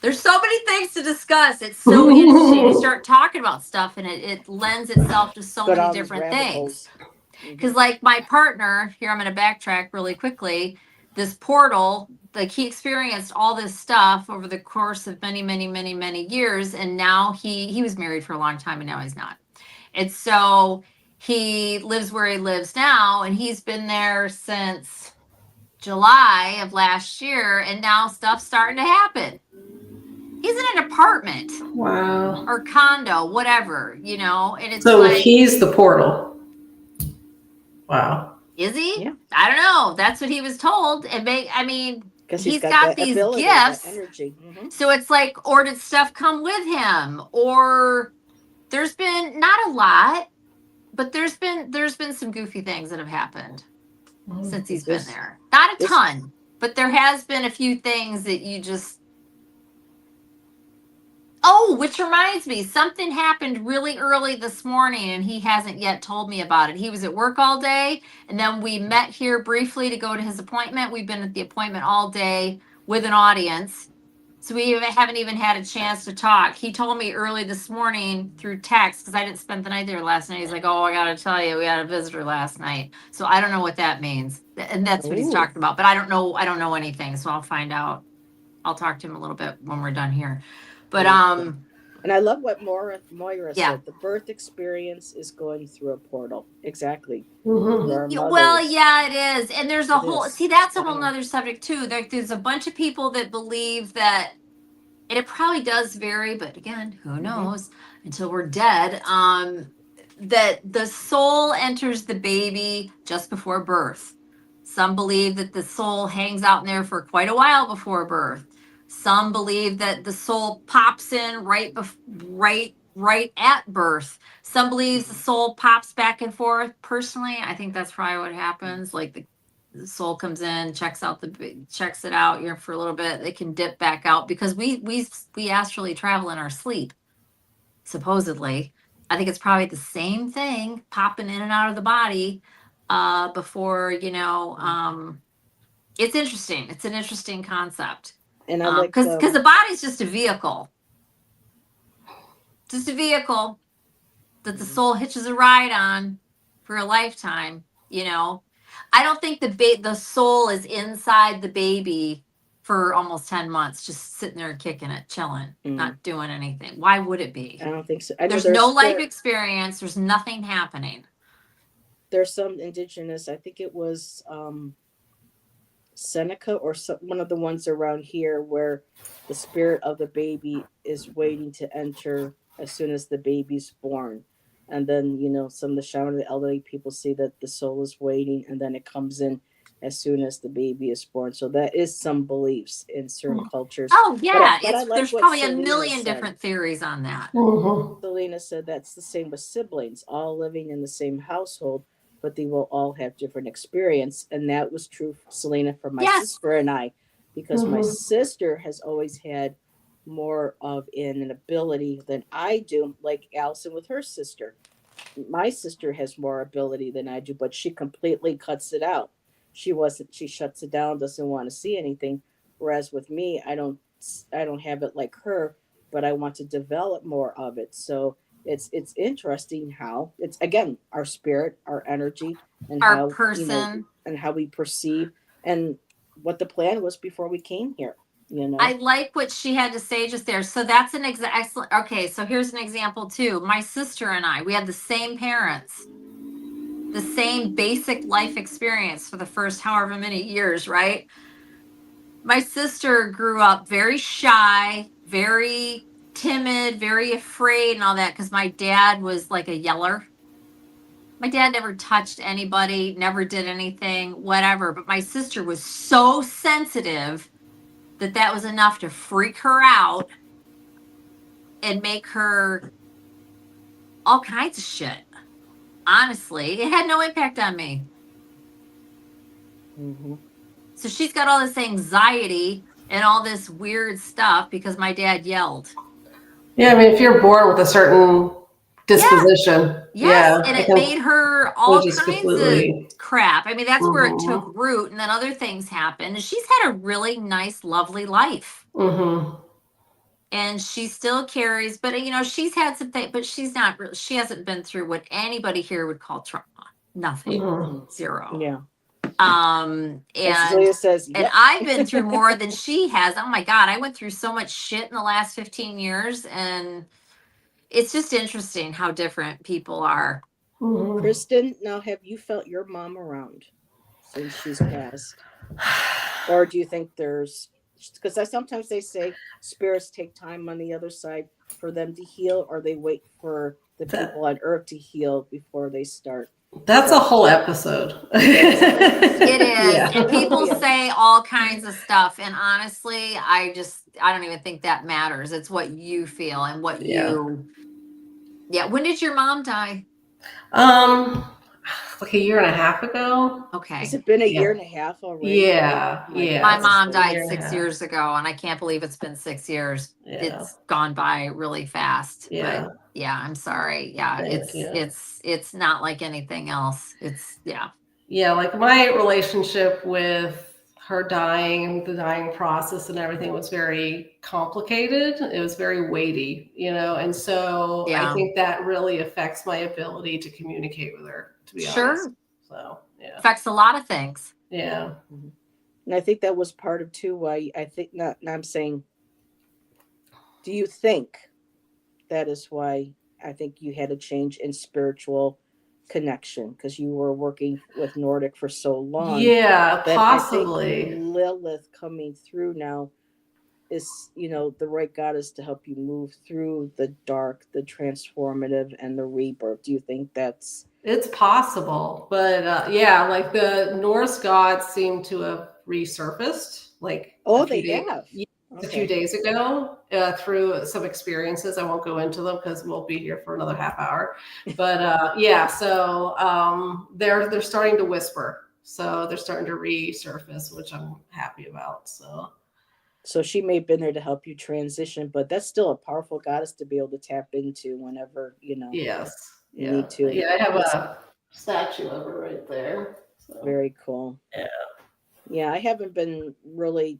there's so many things to discuss. It's so interesting. You start talking about stuff and it lends itself to so many different things. Because like my partner, here I'm going to backtrack really quickly, this portal, like he experienced all this stuff over the course of many, many, many, many years. And now he was married for a long time and now he's not. And so he lives where he lives now and he's been there since July of last year. And now stuff's starting to happen. He's in an apartment. Wow. Or condo, whatever, and it's so like, he's the portal. Wow. Is he? Yeah. I don't know. That's what he was told. And he's got these ability, gifts. Energy. So it's like, or did stuff come with him? Or there's been not a lot, but there's been some goofy things that have happened since he's been there. Not a ton, but there has been a few things that you just. Oh, which reminds me, something happened really early this morning and he hasn't yet told me about it. He was at work all day and then we met here briefly to go to his appointment. We've been at the appointment all day with an audience. So we haven't even had a chance to talk. He told me early this morning through text, because I didn't spend the night there last night. He's like, oh, I got to tell you, we had a visitor last night. So I don't know what that means. And that's what he's talking about. But I don't know anything. So I'll find out. I'll talk to him a little bit when we're done here. But And I love what Moira Yeah. said. The birth experience is going through a portal. Exactly. Mhm. For our Well, mothers. yeah, it is. And there's a It whole, is. see, that's a whole nother subject too. There's a bunch of people that believe that, and it probably does vary, but again, who knows until we're dead. That the soul enters the baby just before birth. Some believe that the soul hangs out in there for quite a while before birth. Some believe that the soul pops in right at birth. Some believes the soul pops back and forth. Personally, I think that's probably what happens. Like the soul comes in, checks it out, for a little bit. They can dip back out because we astrally travel in our sleep, supposedly. I think it's probably the same thing, popping in and out of the body before, it's interesting. It's an interesting concept. And I like because the body's just a vehicle. Just a vehicle that the soul hitches a ride on for a lifetime, I don't think the soul is inside the baby for almost 10 months, just sitting there kicking it, chilling, not doing anything. Why would it be? I don't think so. There's no life experience. There's nothing happening. There's some indigenous, I think it was Seneca or one of the ones around here where the spirit of the baby is waiting to enter as soon as the baby's born. And then, some of the shaman, the elderly people see that the soul is waiting and then it comes in as soon as the baby is born. So that is some beliefs in certain cultures. Oh, yeah. Like there's probably a million different theories on that. Selena said that's the same with siblings, all living in the same household, but they will all have different experience. And that was true, Selena, for my sister and I, because my sister has always had more of an ability than I do, like Allyson with her sister. My sister has more ability than I do, but she completely cuts it out. She shuts it down, doesn't want to see anything. Whereas with me, I don't have it like her, but I want to develop more of it. So it's interesting how it's, again, our spirit, our energy, and our how person, and how we perceive, and what the plan was before we came here. I like what she had to say just there. So that's an excellent. Okay, so here's an example too. My sister and I, we had the same parents, the same basic life experience for the first however many years, right? My sister grew up very shy, very timid, very afraid, and all that because my dad was like a yeller. My dad never touched anybody, never did anything, whatever. But my sister was so sensitive that was enough to freak her out and make her all kinds of shit. Honestly, it had no impact on me. So she's got all this anxiety and all this weird stuff because my dad yelled. Yeah, I mean, if you're born with a certain disposition, and it made her all kinds of crap. I mean, that's where it took root, and then other things happened. And she's had a really nice, lovely life. And she still carries, but she's had some things, but she hasn't been through what anybody here would call trauma. Nothing. Zero. Yeah. And Cecilia says, and I've been through more than she has. Oh my God, I went through so much shit in the last 15 years, and it's just interesting how different people are. Kristen, now have you felt your mom around since she's passed? Or do you think there's, because sometimes they say spirits take time on the other side for them to heal, or they wait for the people on earth to heal before they start? That's a whole episode. It is. Yeah. And people say all kinds of stuff. And honestly, I don't even think that matters. It's what you feel and what you. Yeah. When did your mom die? Like a year and a half ago. Okay. Has it been a year and a half already? Yeah. My mom died 6 years ago, and I can't believe it's been 6 years. Yeah. It's gone by really fast. Yeah. But yeah, I'm sorry. Yeah. It's not like anything else. Yeah, like my relationship with her dying, the dying process and everything was very complicated. It was very weighty, and so I think that really affects my ability to communicate with her, to be honest. So, yeah. Affects a lot of things. Yeah. And I think that was part of too why I think I'm saying, do you think that is why I think you had a change in spiritual connection because you were working with Nordic for so long Yeah, that I think possibly. Lilith coming through now is, the right goddess to help you move through the dark, the transformative, and the rebirth. Do you think that's It's possible, but yeah, like the Norse gods seem to have resurfaced like a Oh, few they days, have. a few Okay. days ago through some experiences. I won't go into them because we'll be here for another half hour. But yeah, so they're starting to whisper, so they're starting to resurface, which I'm happy about. So So she may have been there to help you transition, but that's still a powerful goddess to be able to tap into whenever, yes, you yeah, need to. yeah. I have That's a statue of her right there. So very cool. yeah, Yeah, I haven't been really,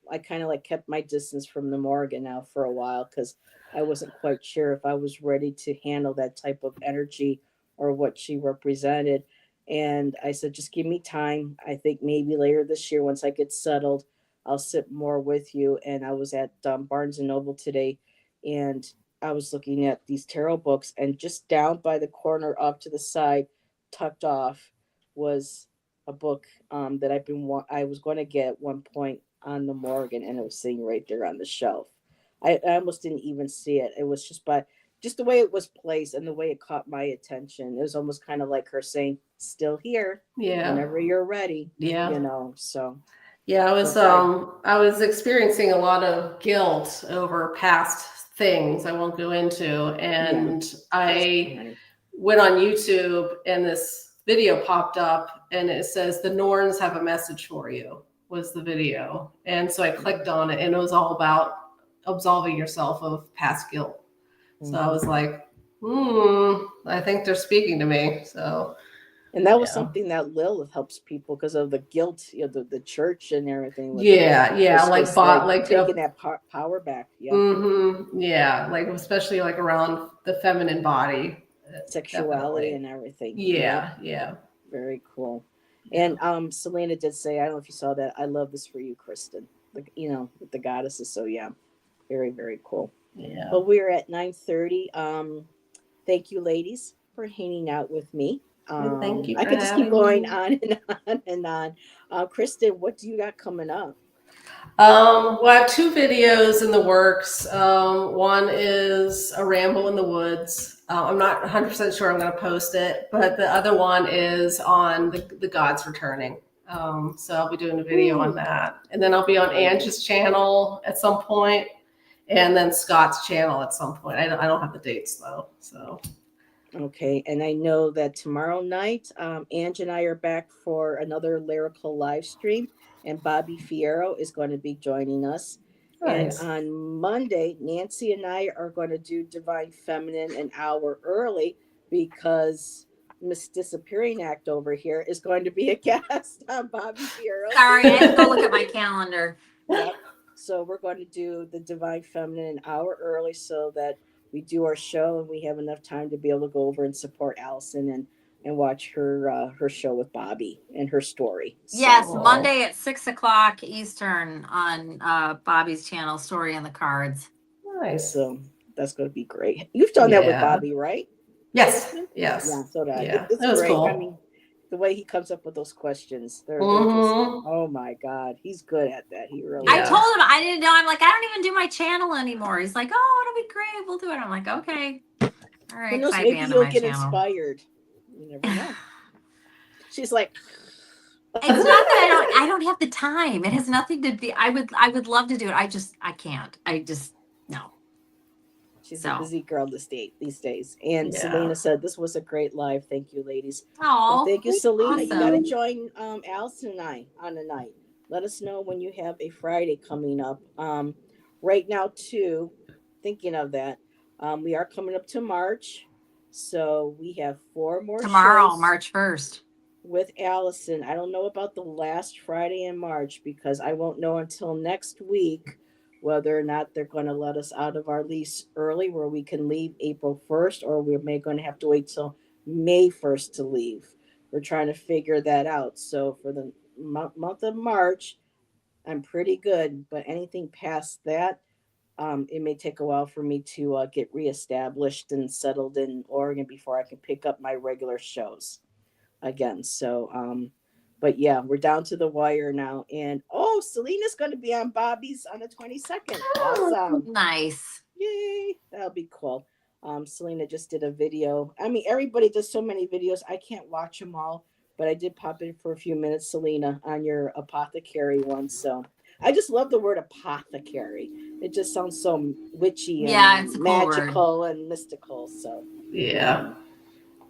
I kind of like kept my distance from the Morgan now for a while because I wasn't quite sure if I was ready to handle that type of energy or what she represented. And I said, just give me time. I think maybe later this year, once I get settled, I'll sit more with you. And I was at Barnes and Noble today, and I was looking at these tarot books, and just down by the corner, off to the side, tucked off, was a book that I was going to get at one point on the Morgan, and it was sitting right there on the shelf. I almost didn't even see it. It was just the way it was placed and the way it caught my attention. It was almost kind of like her saying, "Still here, yeah, whenever you're ready." yeah. So, Yeah, but I I was experiencing a lot of guilt over past things I won't go into, yeah, and that's I fine. went on YouTube and this video popped up and it says the Norns have a message for you was the video. And so I clicked on it and it was all about absolving yourself of past guilt. So I Mm-hmm. was like, I think they're speaking to me. So And that was yeah. something that Lilith helps people because of the guilt, the church and everything Yeah, like was bot like like taking that power back. Yep. Yeah, like especially like around the feminine body. Sexuality Definitely. and everything. Yep. Yeah. Very cool. Yeah. And Selena did say, I don't know if you saw that. I love this for you, Kristen. With the goddesses. So yeah, very, very cool. Yeah. Well, we're at 9:30. Thank you, ladies, for hanging out with me. Well, thank you I for could just keep having going me. on and on and on. Kristen, what do you got coming up? Well, I have two videos in the works. One is a ramble in the woods. I'm not 100% sure I'm going to post it, but the other one is on the gods returning. So I'll be doing a video on Ooh, that. And then I'll be on very nice. Angie's channel at some point, and then Scott's channel at some point. I don't have the dates though. So Okay, and I know that tomorrow night, Ange and I are back for another lyrical live stream, and Bobby Fierro is going to be joining us. And nice. on Monday, Nancy and I are going to do Divine Feminine an hour early because Miss Disappearing Act over here is going to be a guest on Bobby Fierro's. Sorry, I had to go look at my calendar. Yep. So we're going to do the Divine Feminine an hour early so that we do our show and we have enough time to be able to go over and support Allyson and watch her show with Bobby and her story. Yes, So Monday at 6 o'clock Eastern on Bobby's channel, Story in the Cards. Nice. so that's going to be great. You've done that with Yeah. Bobby, right? Yes. Kristen? Yeah, Yes. so that Yeah. it's That was great. I cool. mean, the way he comes up with those questions, they're just, Mm-hmm. oh my God, he's good at that. He really I told Yeah. is. him I didn't know. I'm like, I don't even do my channel anymore. He's like, oh, it'll be great. We'll do it. I'm like, okay. All Who right, because knows? I Maybe abandoned you'll my get channel. inspired. You never know. She's like, It's not that I don't have the time. It has nothing to be. I would love to do it. I can't. No. she's a So, busy girl these days. And Yeah. Selena said this was a great live. Thank you, ladies. Well, oh, thank you, Selena. You got to awesome. join Allyson and I on the night. Let us know when you have a Friday coming up. Right now, too, thinking of that, we are coming up to March, so we have 4 more Tomorrow, shows March 1st. with Allyson. I don't know about the last Friday in March because I won't know until next week whether or not they're going to let us out of our lease early where we can leave April 1st or we may going to have to wait till May 1st to leave. We're trying to figure that out. So for the month of March, I'm pretty good, but anything past that, it may take a while for me to get reestablished and settled in Oregon before I can pick up my regular shows again. So, but yeah, we're down to the wire now. And Selena's going to be on Bobby's on the 22nd. Awesome. Nice. Yay. That'll be cool. Selena just did a video. I mean, everybody does so many videos. I can't watch them all, but I did pop in for a few minutes, Selena, on your apothecary one. So I just love the word apothecary. It just sounds so witchy and it's a magical and mystical. So Yeah.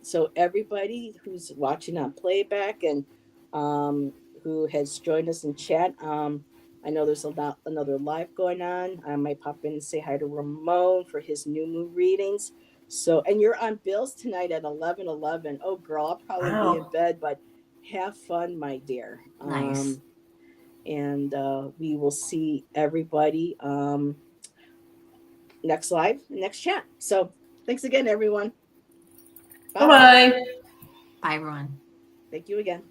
So everybody who's watching on playback and who has joined us in chat, I know there's another live going on. I might pop in and say hi to Ramon for his new moon readings. So, and you're on Bill's tonight at 11:11. Oh, girl, I'll probably be in bed, but have fun, my dear. Nice. And we will see everybody next live, next chat. So, thanks again, everyone. Bye-bye. Bye, everyone. Thank you again.